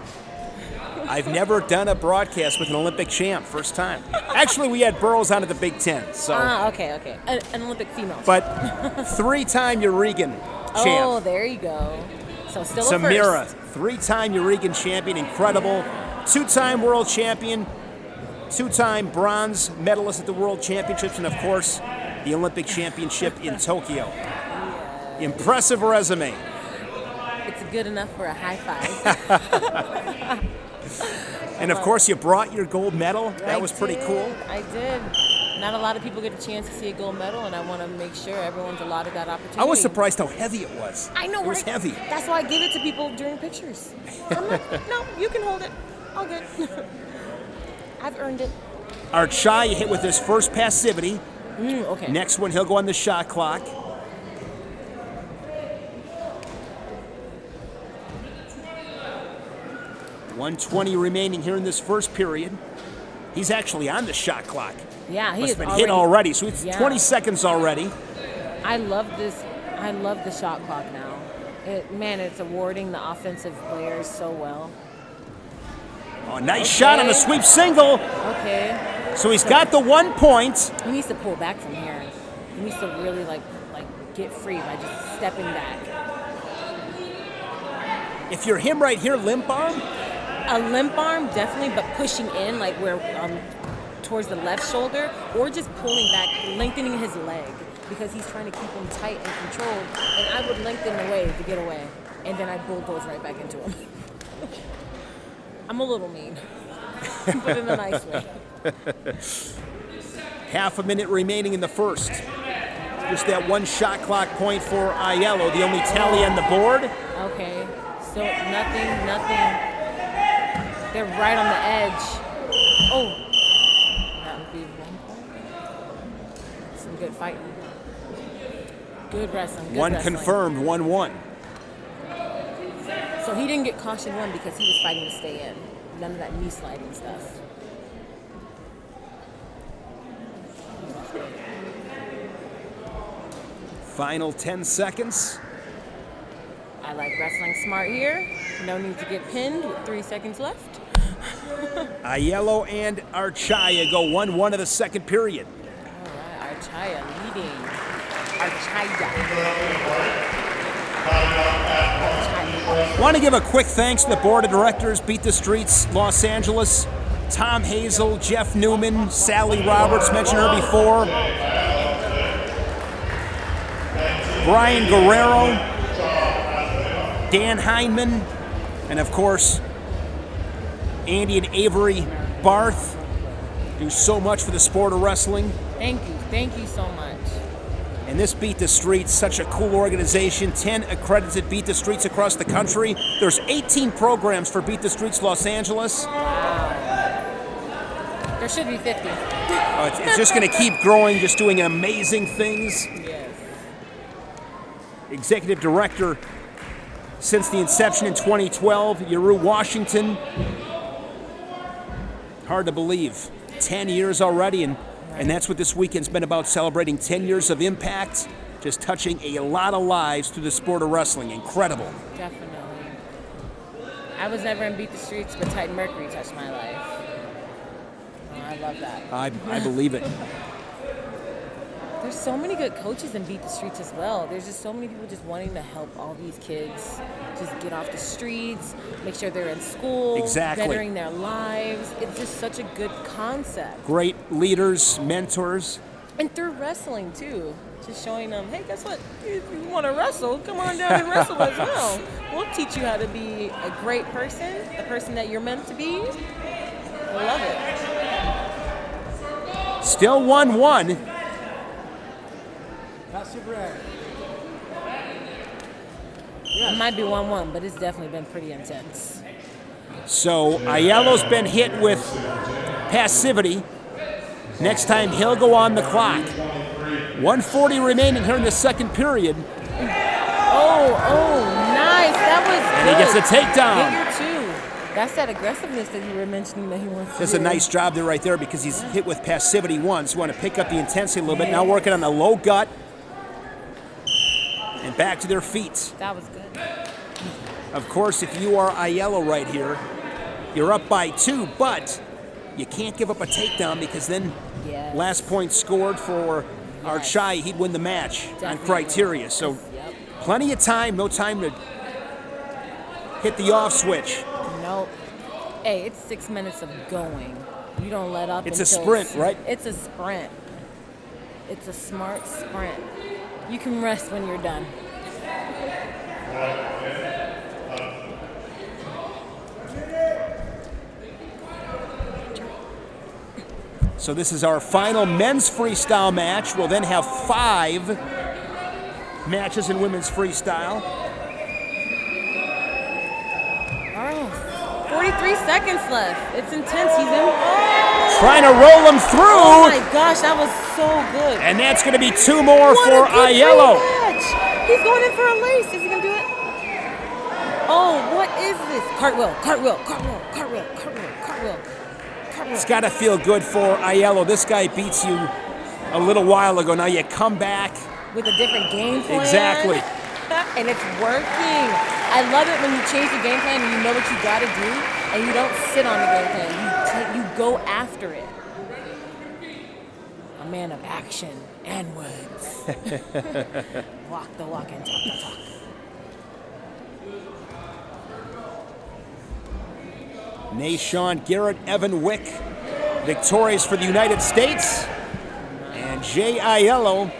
Speaker 4: I've never done a broadcast with an Olympic champ, first time. Actually, we had Burroughs on at the Big Ten, so.
Speaker 7: Okay. An Olympic female.
Speaker 4: But 3-time Euregan champ.
Speaker 7: Oh, there you go. So still
Speaker 4: Samira,
Speaker 7: a first.
Speaker 4: 3-time Euregan champion, incredible. 2-time world champion, 2-time bronze medalist at the World Championships, and of course, the Olympic Championship in Tokyo. Impressive resume.
Speaker 7: It's good enough for a high five.
Speaker 4: And of course, you brought your gold medal. That was pretty cool.
Speaker 7: I did. Not a lot of people get a chance to see a gold medal, and I want to make sure everyone's allotted that opportunity.
Speaker 4: I was surprised how heavy it was.
Speaker 7: I know,
Speaker 4: it was
Speaker 7: right?
Speaker 4: heavy.
Speaker 7: That's why I give it to people during pictures. I'm like, no, you can hold it. All good. I've earned it.
Speaker 4: Archaya hit with his first passivity.
Speaker 7: Okay.
Speaker 4: Next one, he'll go on the shot clock. .120 remaining here in this first period. He's actually on the shot clock.
Speaker 7: Yeah, he
Speaker 4: Must
Speaker 7: is
Speaker 4: have been hit already, so it's 20 seconds already.
Speaker 7: I love this. I love the shot clock now. It's awarding the offensive players so well.
Speaker 4: Oh, nice shot on the sweep single.
Speaker 7: Okay.
Speaker 4: So he's got the 1 point.
Speaker 7: He needs to pull back from here. He needs to really like get free by just stepping back.
Speaker 4: If you're him right here, limp arm?
Speaker 7: A limp arm, definitely, but pushing in, like where towards the left shoulder, or just pulling back, lengthening his leg, because he's trying to keep him tight and controlled. And I would lengthen away to get away, and then I bulldoze right back into him. I'm a little mean, but in a nice way.
Speaker 4: Half a minute remaining in the first. Just that one shot clock point for Aiello, the only tally on the board.
Speaker 7: Okay, so nothing. They're right on the edge. Oh, that would be 1 point. Some good fighting. Good wrestling. Good
Speaker 4: One
Speaker 7: wrestling.
Speaker 4: confirmed, 1-1.
Speaker 7: So he didn't get caution one because he was fighting to stay in. None of that knee sliding stuff.
Speaker 4: Final 10 seconds.
Speaker 7: I like wrestling smart here. No need to get pinned with 3 seconds left.
Speaker 4: Aiello and Archaya go 1-1 of the second period.
Speaker 7: All right, Archaya leading. Archaya.
Speaker 4: Want to give a quick thanks to the board of directors, Beat the Streets, Los Angeles, Tom Hazel, Jeff Newman, Sally Roberts, mentioned her before, Brian Guerrero, Dan Heinman, and of course, Andy and Avery Barth do so much for the sport of wrestling.
Speaker 7: Thank you so much.
Speaker 4: And this Beat the Streets, such a cool organization, 10 accredited Beat the Streets across the country. There's 18 programs for Beat the Streets Los Angeles.
Speaker 7: Wow. There should be 50.
Speaker 4: It's just going to keep growing, just doing amazing things.
Speaker 7: Yes.
Speaker 4: Executive Director since the inception in 2012, Yeru Washington. Hard to believe. 10 years already, and that's what this weekend's been about, celebrating 10 years of impact, just touching a lot of lives through the sport of wrestling. Incredible.
Speaker 7: Definitely. I was never in Beat the Streets, but Titan Mercury touched my life. Oh, I love that.
Speaker 4: I believe it.
Speaker 7: There's so many good coaches in Beat the Streets as well. There's just so many people just wanting to help all these kids just get off the streets, make sure they're in school,
Speaker 4: Exactly.
Speaker 7: bettering their lives. It's just such a good concept.
Speaker 4: Great leaders, mentors.
Speaker 7: And through wrestling too, just showing them, hey, guess what? If you want to wrestle, come on down and wrestle as well. We'll teach you how to be a great person, the person that you're meant to be. I love it.
Speaker 4: Still 1-1.
Speaker 1: Pass your bread.
Speaker 7: It might be 1-1, but it's definitely been pretty intense.
Speaker 4: So Aiello's been hit with passivity. Next time he'll go on the clock. 1:40 remaining here in the second period.
Speaker 7: Oh, nice. That was good.
Speaker 4: And he gets a takedown.
Speaker 7: Figure two. That's that aggressiveness that you were mentioning that he wants to
Speaker 4: Does
Speaker 7: do.
Speaker 4: a nice job there right there because he's hit with passivity once. You want to pick up the intensity a little bit. Now working on the low gut. And back to their feet.
Speaker 7: That was good.
Speaker 4: Of course, if you are Aiello right here, you're up by 2, but you can't give up a takedown because then
Speaker 7: Yes.
Speaker 4: last point scored for Archaya, he'd win the match on
Speaker 7: Definitely.
Speaker 4: criteria. So
Speaker 7: Yep.
Speaker 4: plenty of time, no time to hit the off switch.
Speaker 7: Nope. Hey, it's 6 minutes of going. You don't let up.
Speaker 4: It's a
Speaker 7: until
Speaker 4: sprint, right?
Speaker 7: It's a sprint. It's a smart sprint. You can rest when you're done.
Speaker 4: So this is our final men's freestyle match. We'll then have 5 matches in women's freestyle.
Speaker 7: Oh, 43 seconds left. It's intense. He's in.
Speaker 4: Trying to roll them through.
Speaker 7: Oh my gosh, that was so good.
Speaker 4: And that's going to be 2 more
Speaker 7: What
Speaker 4: for
Speaker 7: a good
Speaker 4: Aiello.
Speaker 7: match. He's going in for a lace. Is he going to do it? Oh, what is this? Cartwheel, cartwheel, cartwheel, cartwheel, cartwheel, cartwheel, cartwheel.
Speaker 4: It's got to feel good for Aiello. This guy beats you a little while ago. Now you come back.
Speaker 7: With a different game plan.
Speaker 4: Exactly.
Speaker 7: And it's working. I love it when you change the game plan and you know what you got to do and you don't sit on the game plan. You go after it. A man of action and words. Walk the walk and talk the talk.
Speaker 4: Nashawn, Garrett, Evan Wick, victorious for the United States. And Jay Aiello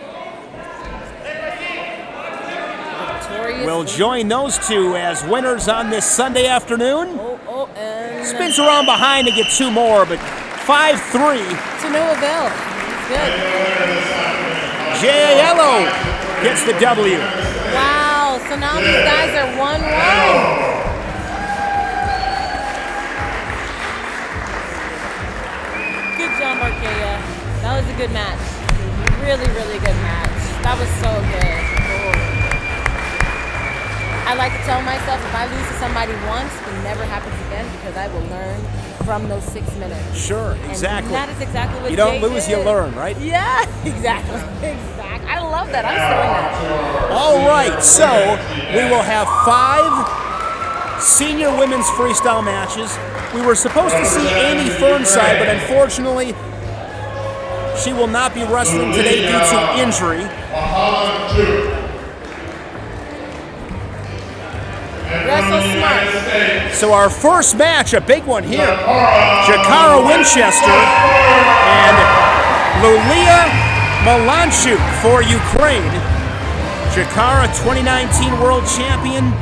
Speaker 4: will join those two as winners on this Sunday afternoon.
Speaker 7: And
Speaker 4: spins around behind to get 2 more, but 5-3.
Speaker 7: To no avail. It's good.
Speaker 4: Jay Aiello gets the W.
Speaker 7: Wow, so now these guys are 1-1. Good job, Archaya. That was a good match. Really, really good match. That was so good. I like to tell myself if I lose to somebody once, it never happens again because I will learn from those 6 minutes.
Speaker 4: Sure, exactly.
Speaker 7: And that is exactly what
Speaker 4: you don't
Speaker 7: Jay
Speaker 4: lose,
Speaker 7: did.
Speaker 4: you learn, right?
Speaker 7: Yeah, exactly. Exactly. I love that. I'm stealing that.
Speaker 4: All right, so we will have 5 senior women's freestyle matches. We were supposed to see Amy Fernside, but unfortunately, she will not be wrestling today due to injury.
Speaker 7: Wrestle smart.
Speaker 4: So our first match, a big one here, Jakara Winchester and Lulia Malanchuk for Ukraine. Jakara, 2019 world champion,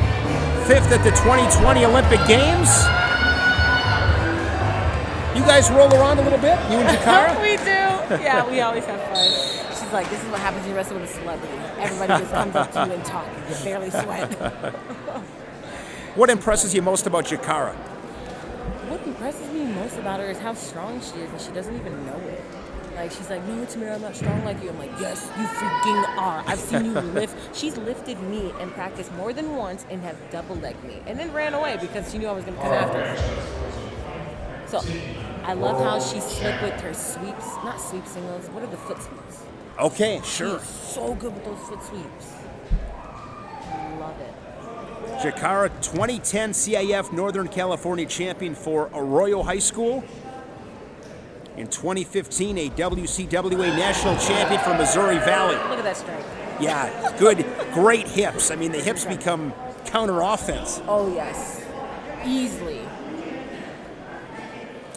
Speaker 4: 5th at the 2020 Olympic Games. You guys roll around a little bit, you and Jakara?
Speaker 7: We do. Yeah, we always have fun. She's like, this is what happens when you wrestle with a celebrity. Everybody just comes up to you and talks. You barely sweat.
Speaker 4: What impresses you most about Jakara?
Speaker 7: What impresses me most about her is how strong she is, and she doesn't even know it. Like, she's like, no, Tamira, I'm not strong like you. I'm like, yes, you freaking are. I've seen you lift. She's lifted me in practice more than once and has double-legged me. And then ran away because she knew I was going to come after her. So, I love how she's slick with her sweeps. Not sweep singles. What are the foot sweeps?
Speaker 4: Okay, sure.
Speaker 7: She's so good with those foot sweeps. Love it.
Speaker 4: Jakara, 2010 CIF Northern California champion for Arroyo High School. In 2015, a WCWA national champion for Missouri Valley.
Speaker 7: Look at that strength.
Speaker 4: Yeah, good, great hips. I mean, the hips become counter offense.
Speaker 7: Oh, yes. Easily.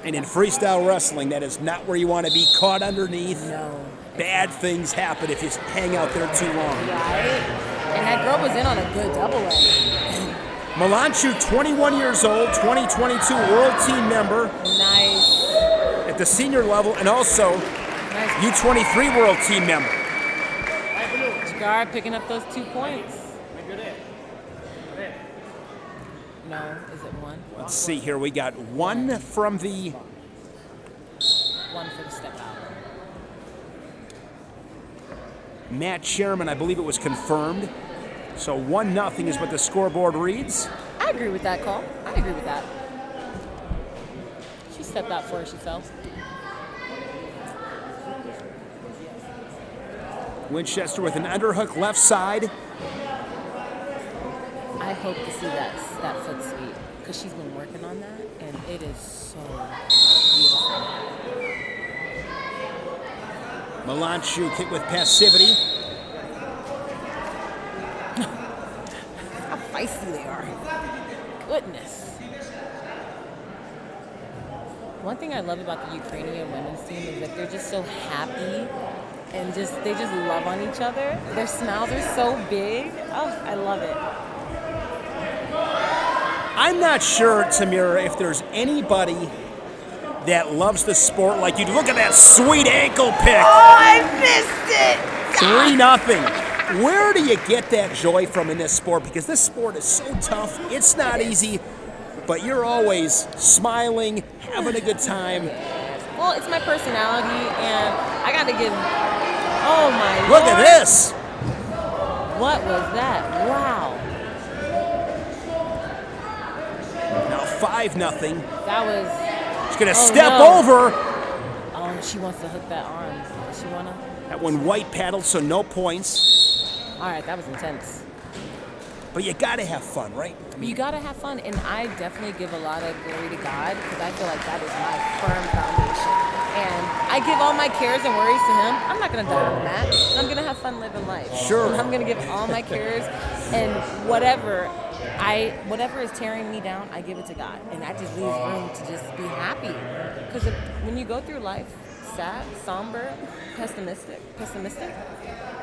Speaker 4: And in freestyle wrestling, that is not where you want to be, caught underneath.
Speaker 7: No.
Speaker 4: Bad things happen if you hang out there too long.
Speaker 7: Right? And that girl was in on a good double leg.
Speaker 4: Malanchuk, 21 years old, 2022 World Team member.
Speaker 7: Nice.
Speaker 4: At the senior level, and also
Speaker 7: Nice.
Speaker 4: U23 World Team member.
Speaker 7: Jakara picking up those 2 points. No, is it 1?
Speaker 4: Let's see here. We got 1 from the
Speaker 7: 1 for the step out.
Speaker 4: Matt Chairman. I believe it was confirmed. So 1-0 is what the scoreboard reads.
Speaker 7: I agree with that call. I agree with that. She stepped out for her, she fell.
Speaker 4: Winchester with an underhook left side.
Speaker 7: I hope to see that foot sweep because she's been working on that and it is so beautiful.
Speaker 4: Malanchuk hit with passivity.
Speaker 7: How feisty they are. Goodness. One thing I love about the Ukrainian women's team is that they're just so happy and they just love on each other. Their smiles are so big. Oh, I love it.
Speaker 4: I'm not sure, Tamira, if there's anybody that loves the sport like you do. Look at that sweet ankle pick.
Speaker 7: Oh, I missed it.
Speaker 4: 3-0. Where do you get that joy from in this sport? Because this sport is so tough. It's not easy, but you're always smiling, having a good time.
Speaker 7: Well, it's my personality, and I got to give. Oh my
Speaker 4: Look
Speaker 7: Lord.
Speaker 4: at this.
Speaker 7: What was that? Wow.
Speaker 4: Now 5-0.
Speaker 7: That was.
Speaker 4: She's gonna step over.
Speaker 7: Oh, she wants to hook that arm. Does she wanna?
Speaker 4: That one white paddled, so no points.
Speaker 7: All right, that was intense.
Speaker 4: But you gotta have fun, right?
Speaker 7: You gotta have fun, and I definitely give a lot of glory to God because I feel like that is my firm foundation. And I give all my cares and worries to Him. I'm not gonna die on that. I'm gonna have fun living life.
Speaker 4: Sure.
Speaker 7: I'm gonna give all my cares and whatever is tearing me down, I give it to God, and that just leaves room to just be happy. Because when you go through life sad, somber, pessimistic,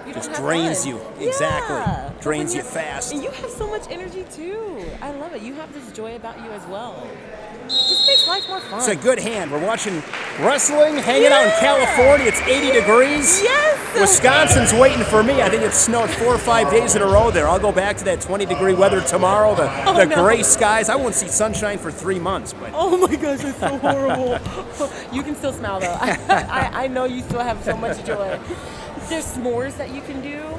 Speaker 7: you
Speaker 4: Just
Speaker 7: don't have
Speaker 4: drains
Speaker 7: fun.
Speaker 4: you. Exactly.
Speaker 7: Yeah.
Speaker 4: Drains
Speaker 7: When
Speaker 4: you fast.
Speaker 7: And you have so much energy too. I love it. You have this joy about you as well. It just makes life more fun.
Speaker 4: It's a good hand. We're watching wrestling, hanging out in California. It's 80 degrees.
Speaker 7: Yes.
Speaker 4: Wisconsin's waiting for me. I think it's snowed 4 or 5 days in a row there. I'll go back to that 20-degree weather tomorrow. The gray skies. I won't see sunshine for 3 months. But
Speaker 7: Oh my gosh, it's so horrible. You can still smile though. I know you still have so much joy. There's s'mores that you can do.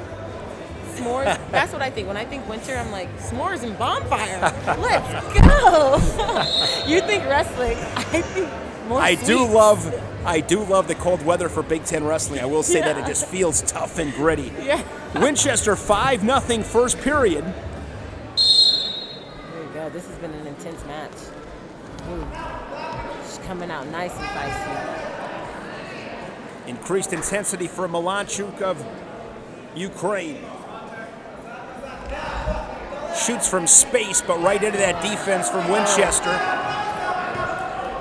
Speaker 7: s'mores. That's what I think. When I think winter, I'm like, s'mores and bonfire. Let's go. You think wrestling. I think more
Speaker 4: I do
Speaker 7: sweets.
Speaker 4: love the cold weather for Big Ten wrestling. I will say that it just feels tough and gritty.
Speaker 7: Yeah.
Speaker 4: Winchester 5-0 first period.
Speaker 7: There you go. This has been an intense match. Ooh. She's coming out nice and feisty.
Speaker 4: Increased intensity for Malanchuk of Ukraine. Shoots from space, but right into that defense from Winchester.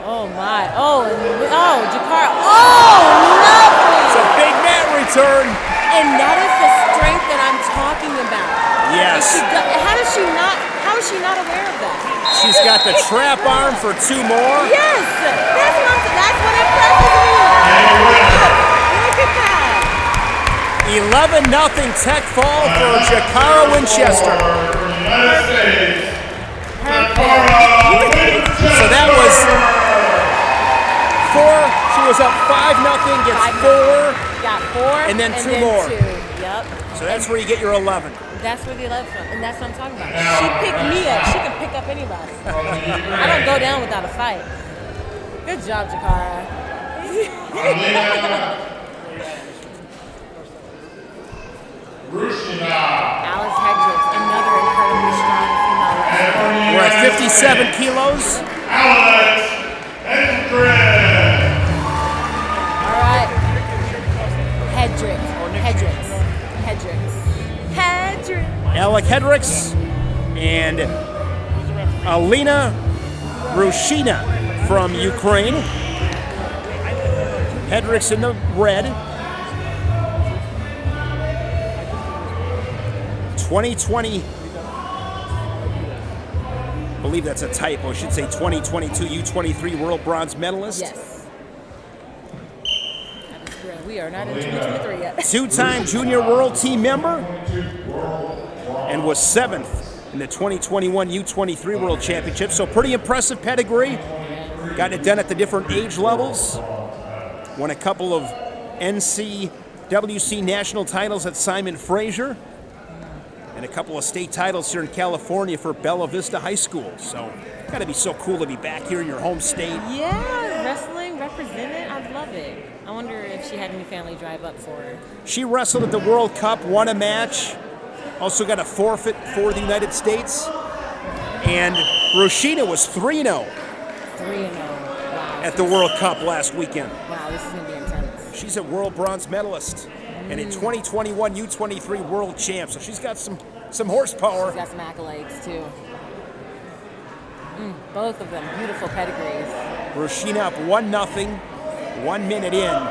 Speaker 7: Oh my! Oh, Jakar! Oh, lovely!
Speaker 4: It's a big mat return.
Speaker 7: And that is the strength that I'm talking about.
Speaker 4: Yes.
Speaker 7: How is she not aware of that?
Speaker 4: She's got the trap arm for 2 more.
Speaker 7: Yes, that's what impresses me. Look at that.
Speaker 4: 11-0 tech fall for Jakara Winchester. So that was 4. She was up 5-0, gets 4.
Speaker 7: Got 4.
Speaker 4: And then 2 more.
Speaker 7: 2. Yep.
Speaker 4: So that's where you get your 11.
Speaker 7: That's where the 11 from, and that's what I'm talking about. She picked me up. She can pick up anybody. I don't go down without a fight. Good job, Jakara.
Speaker 8: Roshina.
Speaker 7: Alice Hedrick, another incredibly strong female wrestler.
Speaker 4: We're at 57 kilos.
Speaker 8: Alex Hedrick.
Speaker 7: All right. Hedrick.
Speaker 4: Alec Hedricks and Alina Roshina from Ukraine. Hedricks in the red. 2020, I believe that's a typo. I should say 2022 U23 World Bronze Medalist.
Speaker 7: Yes. That is correct. We are not in 2023 yet.
Speaker 4: 2-time Junior World Team member and was 7th in the 2021 U23 World Championship. So pretty impressive pedigree. Got it done at the different age levels. Won a couple of NCWC national titles at Simon Fraser. And a couple of state titles here in California for Bella Vista High School. So, gotta be so cool to be back here in your home state.
Speaker 7: Yeah, wrestling represented. I love it. I wonder if she had any family drive up for her.
Speaker 4: She wrestled at the World Cup, won a match, also got a forfeit for the United States. And Roshina was 3-0
Speaker 7: Wow.
Speaker 4: at the World Cup last weekend.
Speaker 7: Wow, this is gonna be intense.
Speaker 4: She's a world bronze medalist and in 2021 U23 world champ. So she's got some horsepower.
Speaker 7: She's got some accolades too. Both of them, beautiful pedigrees.
Speaker 4: Roshina up 1-0, 1 minute in.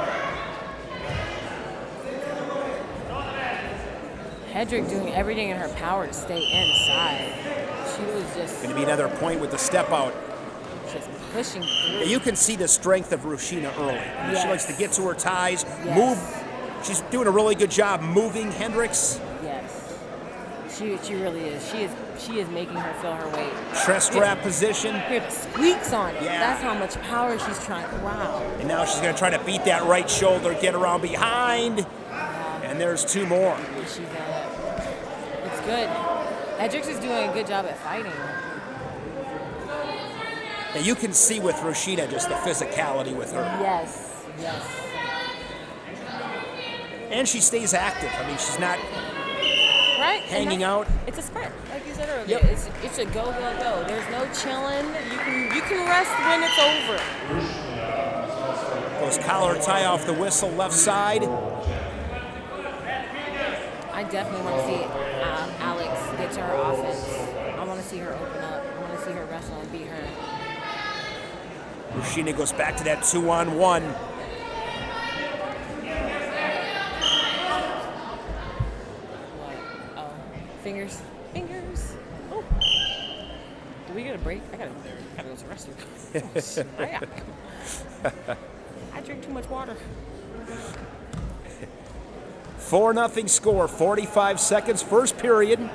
Speaker 7: Hedrick doing everything in her power to stay inside. She was just
Speaker 4: Going to be another point with the step out.
Speaker 7: pushing through.
Speaker 4: Yeah, you can see the strength of Roshina early. I mean, She likes to get to her ties, move. She's doing a really good job moving Hendricks.
Speaker 7: Yes, she really is. She is making her feel her weight.
Speaker 4: Chest wrap position.
Speaker 7: Hear the squeaks on it.
Speaker 4: Yeah.
Speaker 7: That's how much power she's trying. Wow.
Speaker 4: And now she's going to try to beat that right shoulder, get around behind. And there's 2 more.
Speaker 7: It's good. Hedrick is doing a good job at fighting.
Speaker 4: And you can see with Roshina just the physicality with her.
Speaker 7: Yes.
Speaker 4: And she stays active. I mean, she's not
Speaker 7: Right.
Speaker 4: hanging out.
Speaker 7: It's a sprint, like you said earlier.
Speaker 4: Yep.
Speaker 7: It's a go. There's no chilling. You can rest when it's over.
Speaker 4: Goes collar tie off the whistle, left side.
Speaker 7: I definitely want to see Alex get to her offense. I want to see her open up. I want to see her wrestle and beat her.
Speaker 4: Roshina goes back to that 2-on-1.
Speaker 7: Oh, fingers. Oh. Do we get a break? I gotta go to the restroom. I drink too much water.
Speaker 4: 4-0 score, 45 seconds, first period.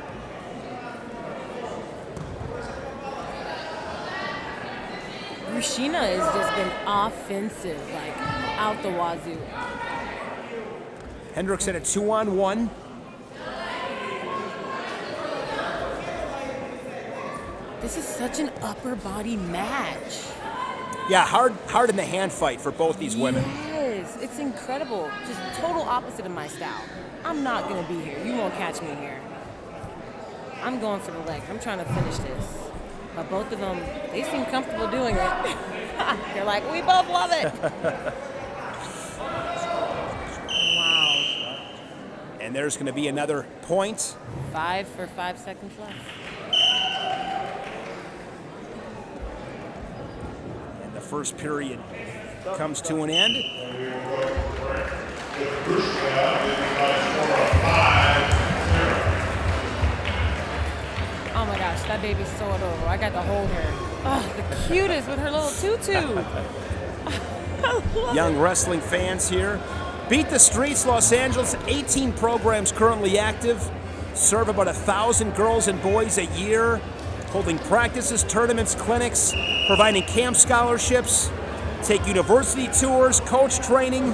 Speaker 7: Roshina has just been offensive, like out the wazoo.
Speaker 4: Hendricks in a 2-on-1.
Speaker 7: This is such an upper body match.
Speaker 4: Yeah, hard in the hand fight for both these women.
Speaker 7: Yes, it's incredible. Just total opposite of my style. I'm not gonna be here. You won't catch me here. I'm going for the legs. I'm trying to finish this. But both of them, they seem comfortable doing it. They're like, we both love it. Wow.
Speaker 4: And there's going to be another point.
Speaker 7: 5 for 5 seconds left.
Speaker 4: And the first period comes to an end.
Speaker 7: Oh my gosh, that baby's so adorable. I got to hold her. Oh, the cutest with her little tutu.
Speaker 4: Young wrestling fans here. Beat the Streets, Los Angeles, 18 programs currently active. Serve about 1,000 girls and boys a year. Holding practices, tournaments, clinics, providing camp scholarships, take university tours, coach training,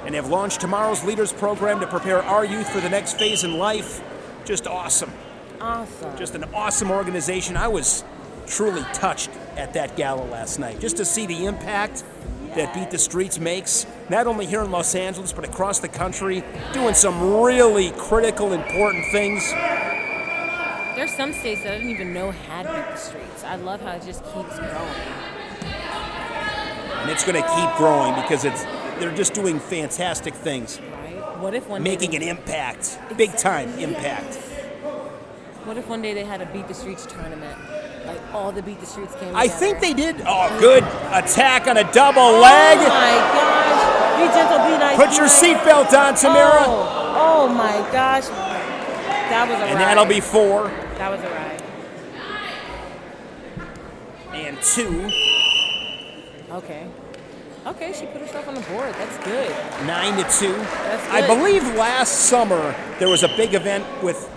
Speaker 4: and have launched tomorrow's Leaders Program to prepare our youth for the next phase in life. Just awesome.
Speaker 7: Awesome.
Speaker 4: Just an awesome organization. I was truly touched at that gala last night, just to see the impact that Beat the Streets makes, not only here in Los Angeles, but across the country, doing some really critical, important things.
Speaker 7: There's some states that I didn't even know had Beat the Streets. I love how it just keeps growing.
Speaker 4: And it's going to keep growing because they're just doing fantastic things.
Speaker 7: Right? What if one
Speaker 4: Making
Speaker 7: day
Speaker 4: an impact, big time impact.
Speaker 7: What if one day they had a Beat the Streets tournament? Like all the Beat the Streets came together.
Speaker 4: I think they did. Oh, good attack on a double leg.
Speaker 7: Oh my gosh. Be gentle, be nice.
Speaker 4: Put your seatbelt on, Tamara.
Speaker 7: Oh my gosh. That was a ride.
Speaker 4: And that'll be 4.
Speaker 7: That was a ride.
Speaker 4: And 2.
Speaker 7: Okay. Okay, she put herself on the board. That's good.
Speaker 4: 9-2.
Speaker 7: That's good.
Speaker 4: I believe last summer there was a big event with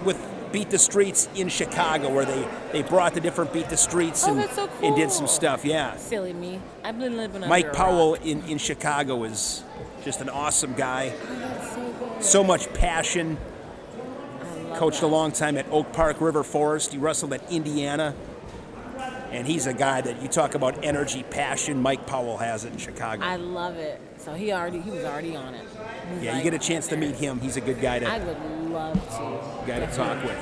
Speaker 4: Beat the Streets in Chicago where they brought the different Beat the Streets and,
Speaker 7: that's so cool.
Speaker 4: and did some stuff, yeah.
Speaker 7: Silly me. I've been living under
Speaker 4: Mike
Speaker 7: a
Speaker 4: Powell
Speaker 7: rock.
Speaker 4: in Chicago is just an awesome guy.
Speaker 7: That's so good.
Speaker 4: So much passion.
Speaker 7: I love
Speaker 4: Coached
Speaker 7: that.
Speaker 4: a long time at Oak Park River Forest. He wrestled at Indiana. And he's a guy that you talk about energy, passion. Mike Powell has it in Chicago.
Speaker 7: I love it. So he was already on it. He's
Speaker 4: Yeah, you
Speaker 7: like
Speaker 4: get a chance to
Speaker 7: there.
Speaker 4: meet him. He's a good guy
Speaker 7: I
Speaker 4: to
Speaker 7: would love to.
Speaker 4: talk with.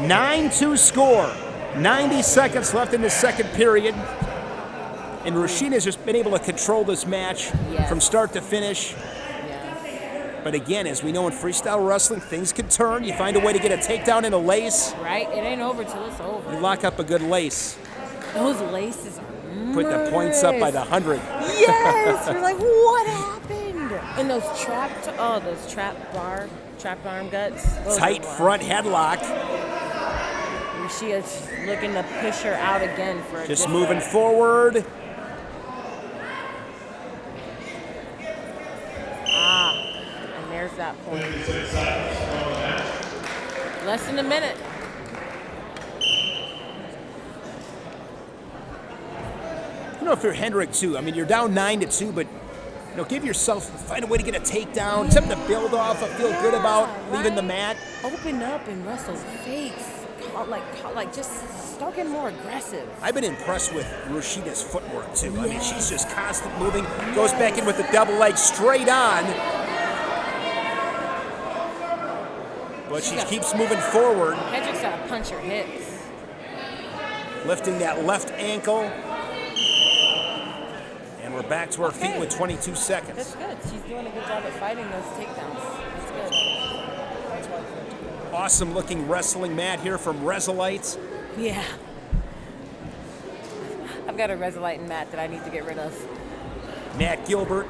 Speaker 4: 9-2 score. 90 seconds left in the second period. And Roshina's just been able to control this match
Speaker 7: Yes.
Speaker 4: from start to finish.
Speaker 7: Yes.
Speaker 4: But again, as we know in freestyle wrestling, things can turn. You find a way to get a takedown and a lace.
Speaker 7: Right? It ain't over till it's over.
Speaker 4: You lock up a good lace.
Speaker 7: Those laces are
Speaker 4: Put the points up by the 100.
Speaker 7: Yes! You're like, what happened? And those trap arm guts. Those
Speaker 4: Tight
Speaker 7: are
Speaker 4: front headlock.
Speaker 7: She is looking to push her out again for a
Speaker 4: Just
Speaker 7: different-
Speaker 4: moving forward.
Speaker 7: And there's that point. Less than a minute.
Speaker 4: You know, if you're Hedrick too, I mean, you're down 9-2, but give yourself, find a way to get a takedown, something to build off, feel good about, leaving the mat.
Speaker 7: Open up and wrestle face. Like just start getting more aggressive.
Speaker 4: I've been impressed with Roshina's footwork too. I mean, she's just constant moving, goes back in with the double leg straight on. But she keeps moving forward.
Speaker 7: Hedrick's got to punch her hips.
Speaker 4: Lifting that left ankle. And we're back to our feet with 22 seconds.
Speaker 7: That's good. She's doing a good job at fighting those takedowns. That's good.
Speaker 4: Awesome looking wrestling mat here from Resolite.
Speaker 7: Yeah. I've got a Resolite mat that I need to get rid of.
Speaker 4: Matt Gilbert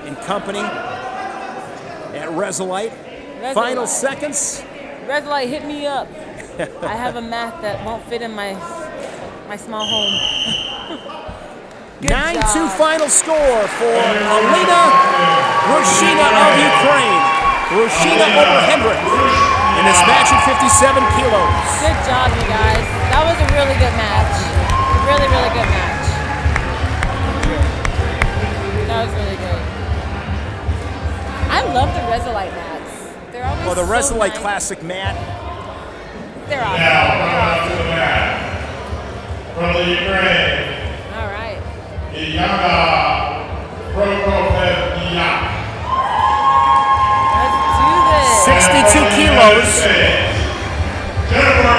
Speaker 4: and company at Resolite. Final seconds.
Speaker 7: Resolite, hit me up. I have a mat that won't fit in my small home.
Speaker 4: 9-2 final score for Alina Roshina of Ukraine. Roshina over Hedrick in this match at 57 kilos.
Speaker 7: Good job, you guys. That was a really good match. Really, really good match. That was really good. I love the Resolite mats. They're always
Speaker 4: Well, the
Speaker 7: so
Speaker 4: Resolite
Speaker 7: nice.
Speaker 4: Classic mat.
Speaker 7: They're awesome.
Speaker 8: Now, to the mat. from the Ukraine,
Speaker 7: All right.
Speaker 8: Prokopevniuk.
Speaker 7: Let's do this.
Speaker 4: 62 kilos.
Speaker 8: Jennifer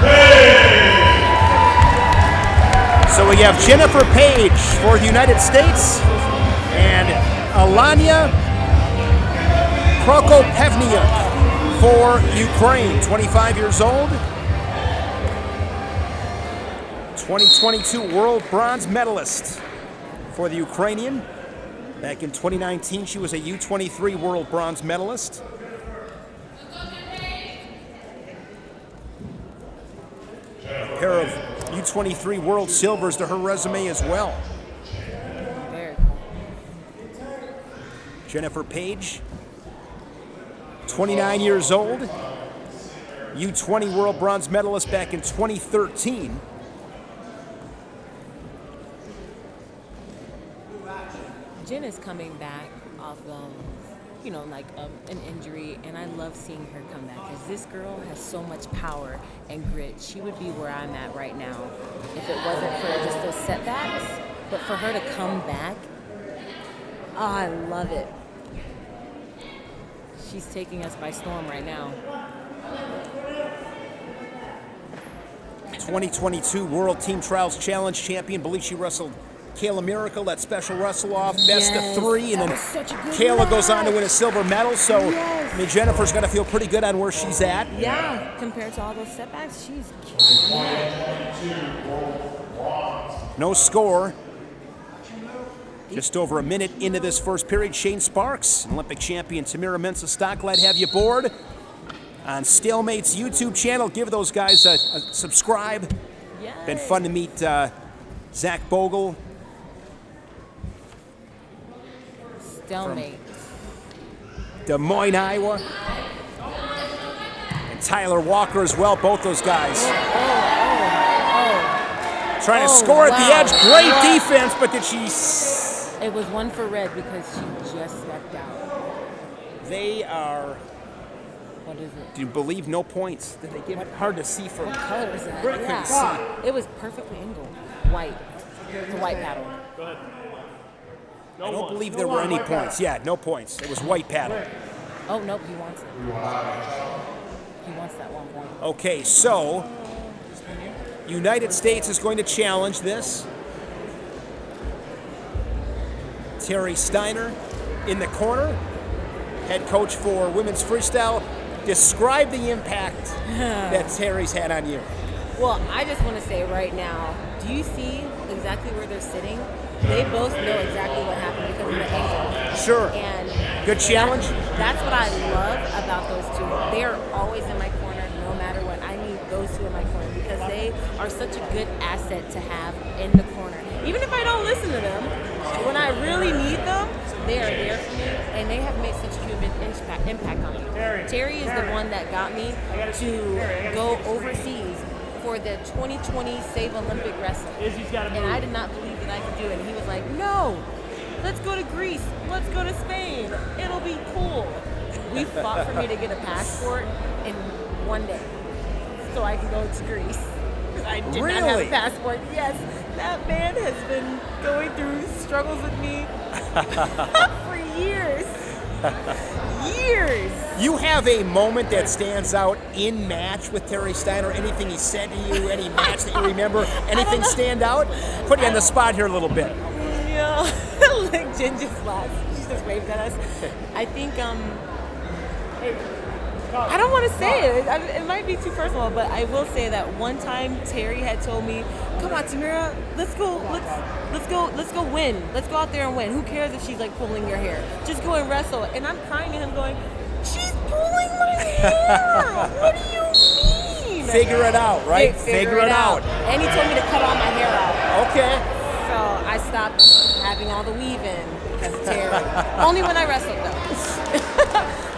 Speaker 8: Paige.
Speaker 4: So we have Jennifer Paige for the United States and Alanya Prokopevniuk for Ukraine, 25 years old. 2022 world bronze medalist for the Ukrainian. Back in 2019, she was a U23 world bronze medalist. A pair of U23 world silvers to her resume as well.
Speaker 7: Very cool.
Speaker 4: Jennifer Paige, 29 years old, U20 world bronze medalist back in 2013.
Speaker 7: Jen is coming back off, an injury, and I love seeing her come back because this girl has so much power and grit. She would be where I'm at right now if it wasn't for just those setbacks. But for her to come back, oh, I love it. She's taking us by storm right now.
Speaker 4: 2022 World Team Trials Challenge champion. Believe she wrestled Kayla Miracle, that special wrestle-off, best of 3, and then Kayla goes on to win a silver medal, so I mean, Jennifer's got to feel pretty good on where she's at.
Speaker 7: Yeah, compared to all those setbacks, she's
Speaker 4: No score. Just over a minute into this first period, Shane Sparks, Olympic champion Tamira Mensah-Stock, glad to have you aboard on Stalemate's YouTube channel. Give those guys a subscribe.
Speaker 7: Yes.
Speaker 4: Been fun to meet Zach Bogle.
Speaker 7: Stalemate.
Speaker 4: Des Moines, Iowa. And Tyler Walker as well, both those guys. Trying to score at the edge. Great defense, but did she...
Speaker 7: It was one for red because she just stepped out.
Speaker 4: They are...
Speaker 7: What is it?
Speaker 4: Do you believe no points? Did they give it? Hard to see from...
Speaker 7: What color is that?
Speaker 4: Couldn't
Speaker 7: Yeah.
Speaker 4: see.
Speaker 7: It was perfectly angled. White. It's a white paddle.
Speaker 2: Go ahead.
Speaker 4: I don't believe there were any points. Yeah, no points. It was white paddle.
Speaker 7: Oh, nope, he wants it. He wants that 1 point.
Speaker 4: Okay, so United States is going to challenge this. Terry Steiner in the corner, head coach for women's freestyle. Describe the impact that Terry's had on you.
Speaker 7: Well, I just want to say right now, do you see exactly where they're sitting? They both know exactly what happened because of the angle.
Speaker 4: Sure.
Speaker 7: And
Speaker 4: good challenge.
Speaker 7: That's what I love about those two. They are always in my corner no matter what. I need those two in my corner because they are such a good asset to have in the corner. Even if I don't listen to them, when I really need them, they are there for me, and they have made such a huge impact on me. Terry is the one that got me to go overseas for the 2020 Save Olympic Wrestling. And I did not believe that I could do it. And he was like, no, let's go to Greece. Let's go to Spain. It'll be cool. We fought for me to get a passport in 1 day so I can go to Greece. Because I did not have a passport. Yes, that man has been going through struggles with me for years. Years.
Speaker 4: You have a moment that stands out in match with Terry Steiner? Anything he said to you, any match that you remember? Anything stand out? Put you on the spot here a little bit.
Speaker 7: Yeah, like Jen just laughed. She just waved at us. I think, I don't want to say it. It might be too personal, but I will say that one time Terry had told me, "Come on, Tamira, let's go win. Let's go out there and win. Who cares if she's like pulling your hair? Just go and wrestle." And I'm crying to him, going, "She's pulling my hair. What do you mean?"
Speaker 4: Figure it out, right?
Speaker 7: Figure it out. And he told me to cut all my hair out.
Speaker 4: Okay.
Speaker 7: So I stopped having all the weave in because of Terry. Only when I wrestled though.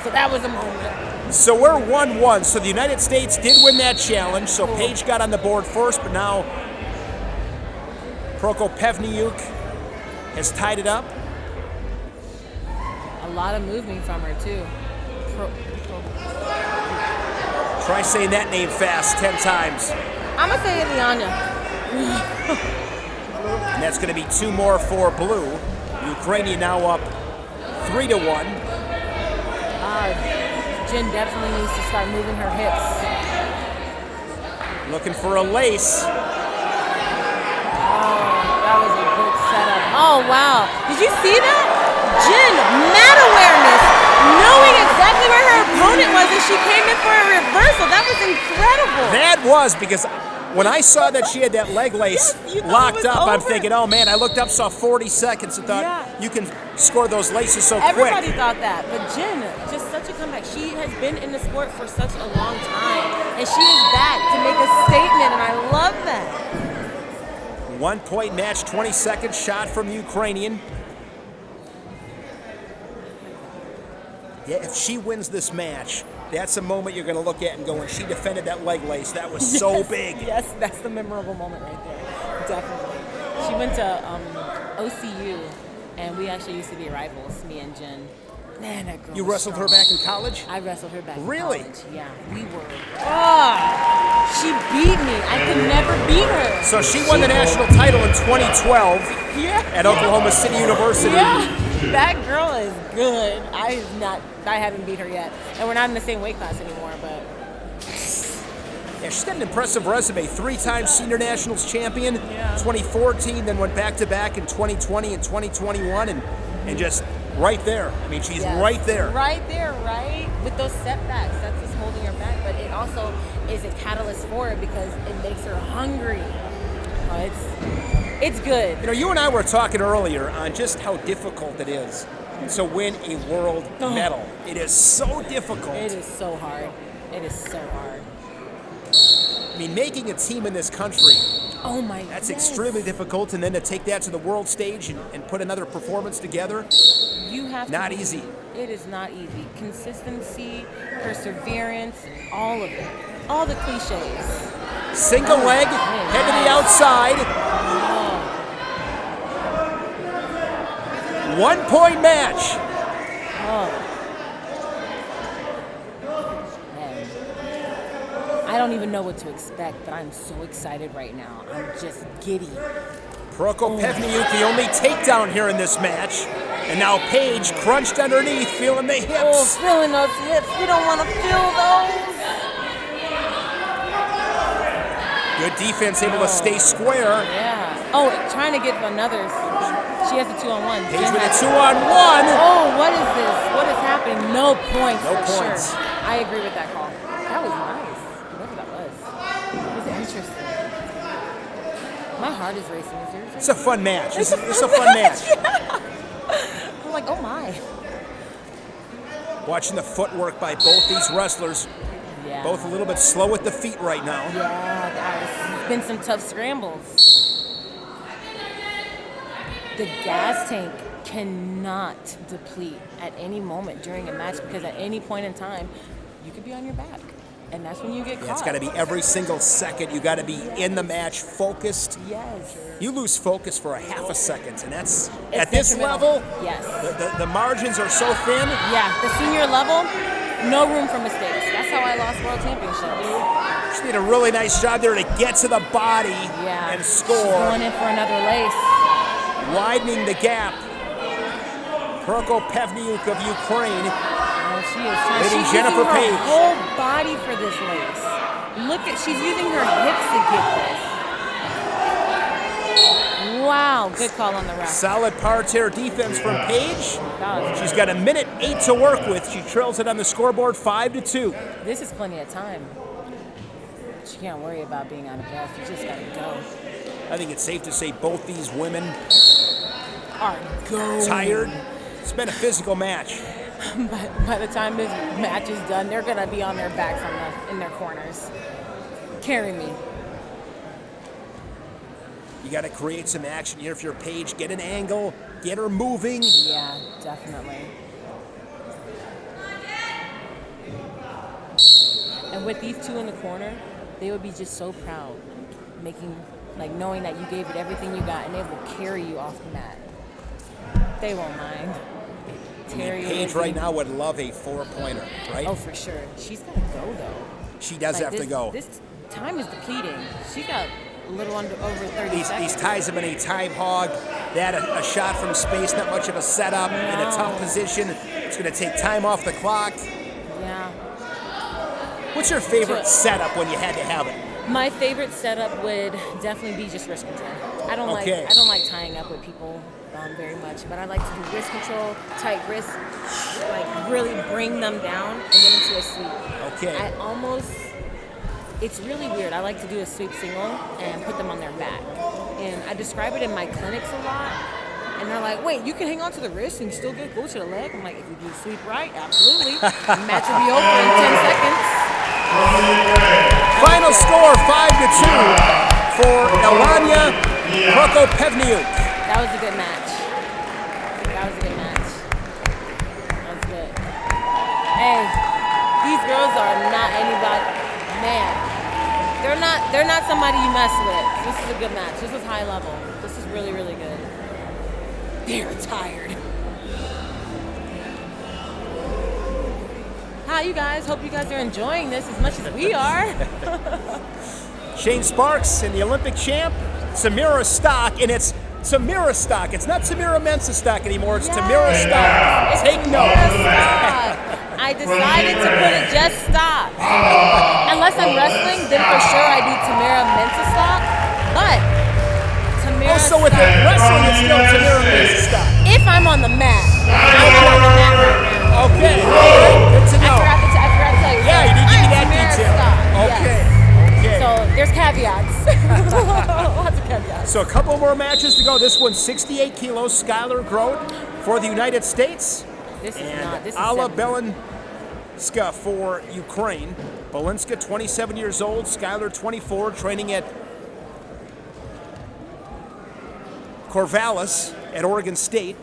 Speaker 7: So that was a moment.
Speaker 4: So we're 1-1. So the United States did win that challenge. So Paige got on the board first, but now Prokopevniuk has tied it up.
Speaker 7: A lot of movement from her too.
Speaker 4: Try saying that name fast 10 times.
Speaker 7: I'm gonna say Ileana.
Speaker 4: And that's going to be 2 more for blue. Ukrainian now up 3-1.
Speaker 7: Jen definitely needs to start moving her hips.
Speaker 4: Looking for a lace.
Speaker 7: That was a good setup. Oh, wow. Did you see that? Jen, mat awareness, knowing exactly where her opponent was, and she came in for a reversal. That was incredible.
Speaker 4: That was because when I saw that she had that leg lace locked up, I'm thinking, oh man, I looked up, saw 40 seconds, and thought, you can score those laces so
Speaker 7: Everybody
Speaker 4: quick.
Speaker 7: thought that, but Jen, just such a comeback. She has been in the sport for such a long time, and she is back to make a statement, and I love that.
Speaker 4: 1-point match, 20-second shot from the Ukrainian. Yeah, if she wins this match, that's a moment you're going to look at and go, when she defended that leg lace, that was so big.
Speaker 7: Yes, that's the memorable moment right there. Definitely. She went to OCU, and we actually used to be rivals, me and Jen. Man, that girl.
Speaker 4: You
Speaker 7: was
Speaker 4: wrestled
Speaker 7: strong.
Speaker 4: her back in college?
Speaker 7: I wrestled her back
Speaker 4: Really?
Speaker 7: in college. Yeah, we were. She beat me. I could never beat her.
Speaker 4: So she won the national title in 2012 at Oklahoma City University.
Speaker 7: Yeah, that girl is good. I haven't beat her yet, and we're not in the same weight class anymore. But
Speaker 4: yeah, she's got an impressive resume. 3-time senior nationals champion, 2014, then went back-to-back in 2020 and 2021, and just right there. I mean, she's right there.
Speaker 7: Right there, right? With those setbacks, that's what's holding her back. But it also is a catalyst for her because it makes her hungry. Oh, it's good.
Speaker 4: You know, you and I were talking earlier on just how difficult it is to win a world medal. It is so difficult.
Speaker 7: It is so hard. It is so hard.
Speaker 4: I mean, making a team in this country,
Speaker 7: oh my,
Speaker 4: that's extremely difficult, and then to take that to the world stage and put another performance together,
Speaker 7: you have
Speaker 4: not easy.
Speaker 7: It is not easy. Consistency, perseverance, all of it. All the cliches.
Speaker 4: Single leg, head to the outside. 1-point match.
Speaker 7: Man. I don't even know what to expect, but I'm so excited right now. I'm just giddy.
Speaker 4: Prokopevniuk, the only takedown here in this match. And now Paige crunched underneath, feeling the hips.
Speaker 7: Oh, feeling those hips. We don't want to feel those.
Speaker 4: Good defense, able to stay square.
Speaker 7: Yeah. Oh, trying to get another. She has a 2-on-1.
Speaker 4: Paige with a 2-on-1.
Speaker 7: Oh, what is this? What is happening? No points.
Speaker 4: No
Speaker 7: for
Speaker 4: points.
Speaker 7: Sure. I agree with that call. That was nice. Whatever that was. It was interesting. My heart is racing. Is yours?
Speaker 4: It's a fun match. It's a fun match.
Speaker 7: Yeah. I'm like, oh my.
Speaker 4: Watching the footwork by both these wrestlers.
Speaker 7: Yeah.
Speaker 4: Both a little bit slow with the feet right now.
Speaker 7: Yeah, there's been some tough scrambles. The gas tank cannot deplete at any moment during a match because at any point in time, you could be on your back. And that's when you get caught.
Speaker 4: Yeah, it's got to be every single second. You got to be in the match, focused.
Speaker 7: Yes.
Speaker 4: You lose focus for a half a second, and that's at this level.
Speaker 7: Yes.
Speaker 4: The margins are so thin.
Speaker 7: Yeah, the senior level, no room for mistakes. That's how I lost world championships.
Speaker 4: She did a really nice job there to get to the body and score.
Speaker 7: She's going in for another lace.
Speaker 4: Widening the gap. Prokopevniuk of Ukraine.
Speaker 7: She is trying.
Speaker 4: Leading
Speaker 7: She's
Speaker 4: Jennifer
Speaker 7: using her
Speaker 4: Paige.
Speaker 7: whole body for this lace. Look at, she's using her hips to get this. Wow, good call on the ref.
Speaker 4: Solid parterre defense from Paige. She's got 1:08 to work with. She trails it on the scoreboard 5-2.
Speaker 7: This is plenty of time. She can't worry about being out of breath. You just gotta go.
Speaker 4: I think it's safe to say both these women
Speaker 7: Are going.
Speaker 4: tired. It's been a physical match.
Speaker 7: By the time this match is done, they're gonna be on their backs in their corners. Carry me.
Speaker 4: You got to create some action here if you're Paige. Get an angle, get her moving.
Speaker 7: Yeah, definitely. And with these two in the corner, they would be just so proud, knowing that you gave it everything you got, and they will carry you off the mat. They won't mind.
Speaker 4: Paige right now would love a 4-pointer, right?
Speaker 7: Oh, for sure. She's got to go, though.
Speaker 4: She does have to go.
Speaker 7: This time is depleting. She got a little over 30
Speaker 4: These
Speaker 7: seconds.
Speaker 4: ties have been a time hog. They had a shot from space, not much of a setup, in a tough position. It's going to take time off the clock.
Speaker 7: Yeah.
Speaker 4: What's your favorite setup when you had to have it?
Speaker 7: My favorite setup would definitely be just wrist control. I don't like tying up with people very much, but I like to do wrist control, tight wrists, like really bring them down and then into a sweep.
Speaker 4: Okay.
Speaker 7: It's really weird. I like to do a sweep single and put them on their back. And I describe it in my clinics a lot. And they're like, wait, you can hang on to the wrist and still go to the leg? I'm like, if you do sweep right, absolutely. The match will be over in 10 seconds.
Speaker 4: Final score 5-2 for Elanya Prokopevniuk.
Speaker 7: That was a good match. That was good. Hey, these girls are not anybody. Man, they're not somebody you mess with. This is a good match. This was high level. This is really, really good. They're tired. Hi, you guys. Hope you guys are enjoying this as much as we are.
Speaker 4: Shane Sparks and the Olympic champ, Samira Stock, and it's Samira Stock. It's not Samira Mensah Stock anymore. It's Tamira Stock. Take note.
Speaker 7: I decided to put it just Stock. Unless I'm wrestling, then for sure I do Tamira Mensah Stock. But Tamira
Speaker 4: so with the wrestling, it's still Tamira Mensah Stock.
Speaker 7: If I'm on the mat. I'm on the mat right now.
Speaker 4: Okay. Good to know.
Speaker 7: I forgot to tell you.
Speaker 4: Yeah, you didn't give me that
Speaker 7: Tamira
Speaker 4: detail.
Speaker 7: Stock.
Speaker 4: Okay.
Speaker 7: Yes.
Speaker 4: Okay.
Speaker 7: So there's caveats. Lots of caveats.
Speaker 4: So a couple more matches to go. This one's 68 kilos, Skylar Groat for the United States.
Speaker 7: This is
Speaker 4: and
Speaker 7: not. This is
Speaker 4: Alla
Speaker 7: 70.
Speaker 4: Belinska for Ukraine. Belinska, 27 years old. Skylar, 24, training at Corvallis at Oregon State.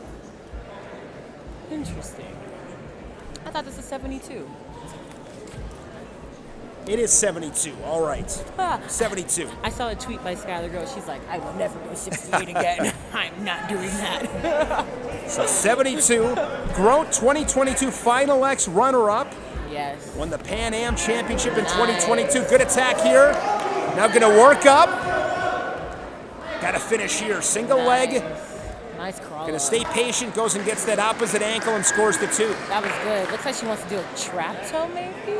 Speaker 7: Interesting. I thought this was 72.
Speaker 4: It is 72. All right. 72.
Speaker 7: I saw a tweet by Skylar Groat. She's like, I will never go 68 again. I'm not doing that.
Speaker 4: So 72. Groat, 2022 Final X runner-up.
Speaker 7: Yes.
Speaker 4: Won the Pan Am Championship in 2022. Good attack here. Now going to work up. Got to finish here. Single leg.
Speaker 7: Nice crawl.
Speaker 4: Going to stay patient. Goes and gets that opposite ankle and scores the 2.
Speaker 7: That was good. Looks like she wants to do a trap toe maybe.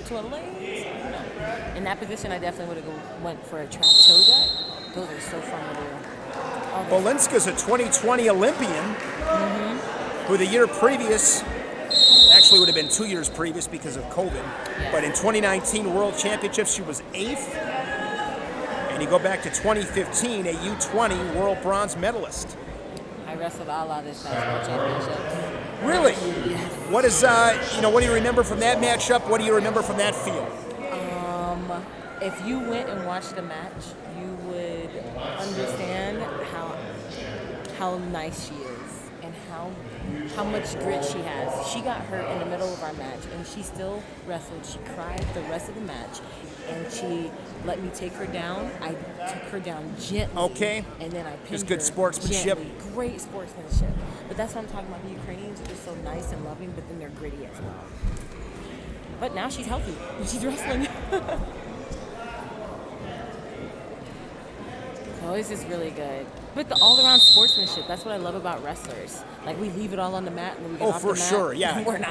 Speaker 7: To a leg. No. In that position, I definitely would have went for a trap toe gut. Those are so fun to do.
Speaker 4: Belinska's a 2020 Olympian, who the year previous, actually would have been 2 years previous because of COVID, but in 2019 World Championships she was 8th, and you go back to 2015, a U20 World Bronze medalist.
Speaker 7: I wrestled Alla this past World Championships.
Speaker 4: Really?
Speaker 7: Yes.
Speaker 4: What is, what do you remember from that matchup? What do you remember from that field?
Speaker 7: If you went and watched the match, you would understand how nice she is and how much grit she has. She got hurt in the middle of our match, and she still wrestled. She cried the rest of the match, and she let me take her down. I took her down gently.
Speaker 4: Okay.
Speaker 7: And then I pinned
Speaker 4: Just good
Speaker 7: her
Speaker 4: sportsmanship.
Speaker 7: gently. Great sportsmanship. But that's what I'm talking about. The Ukrainians are just so nice and loving, but then they're gritty as well. But now she's healthy, and she's wrestling. Oh, this is really good. But the all-around sportsmanship, that's what I love about wrestlers. Like, we leave it all on the mat, and then we get off the mat.
Speaker 4: Oh, for sure, yeah.
Speaker 7: We're not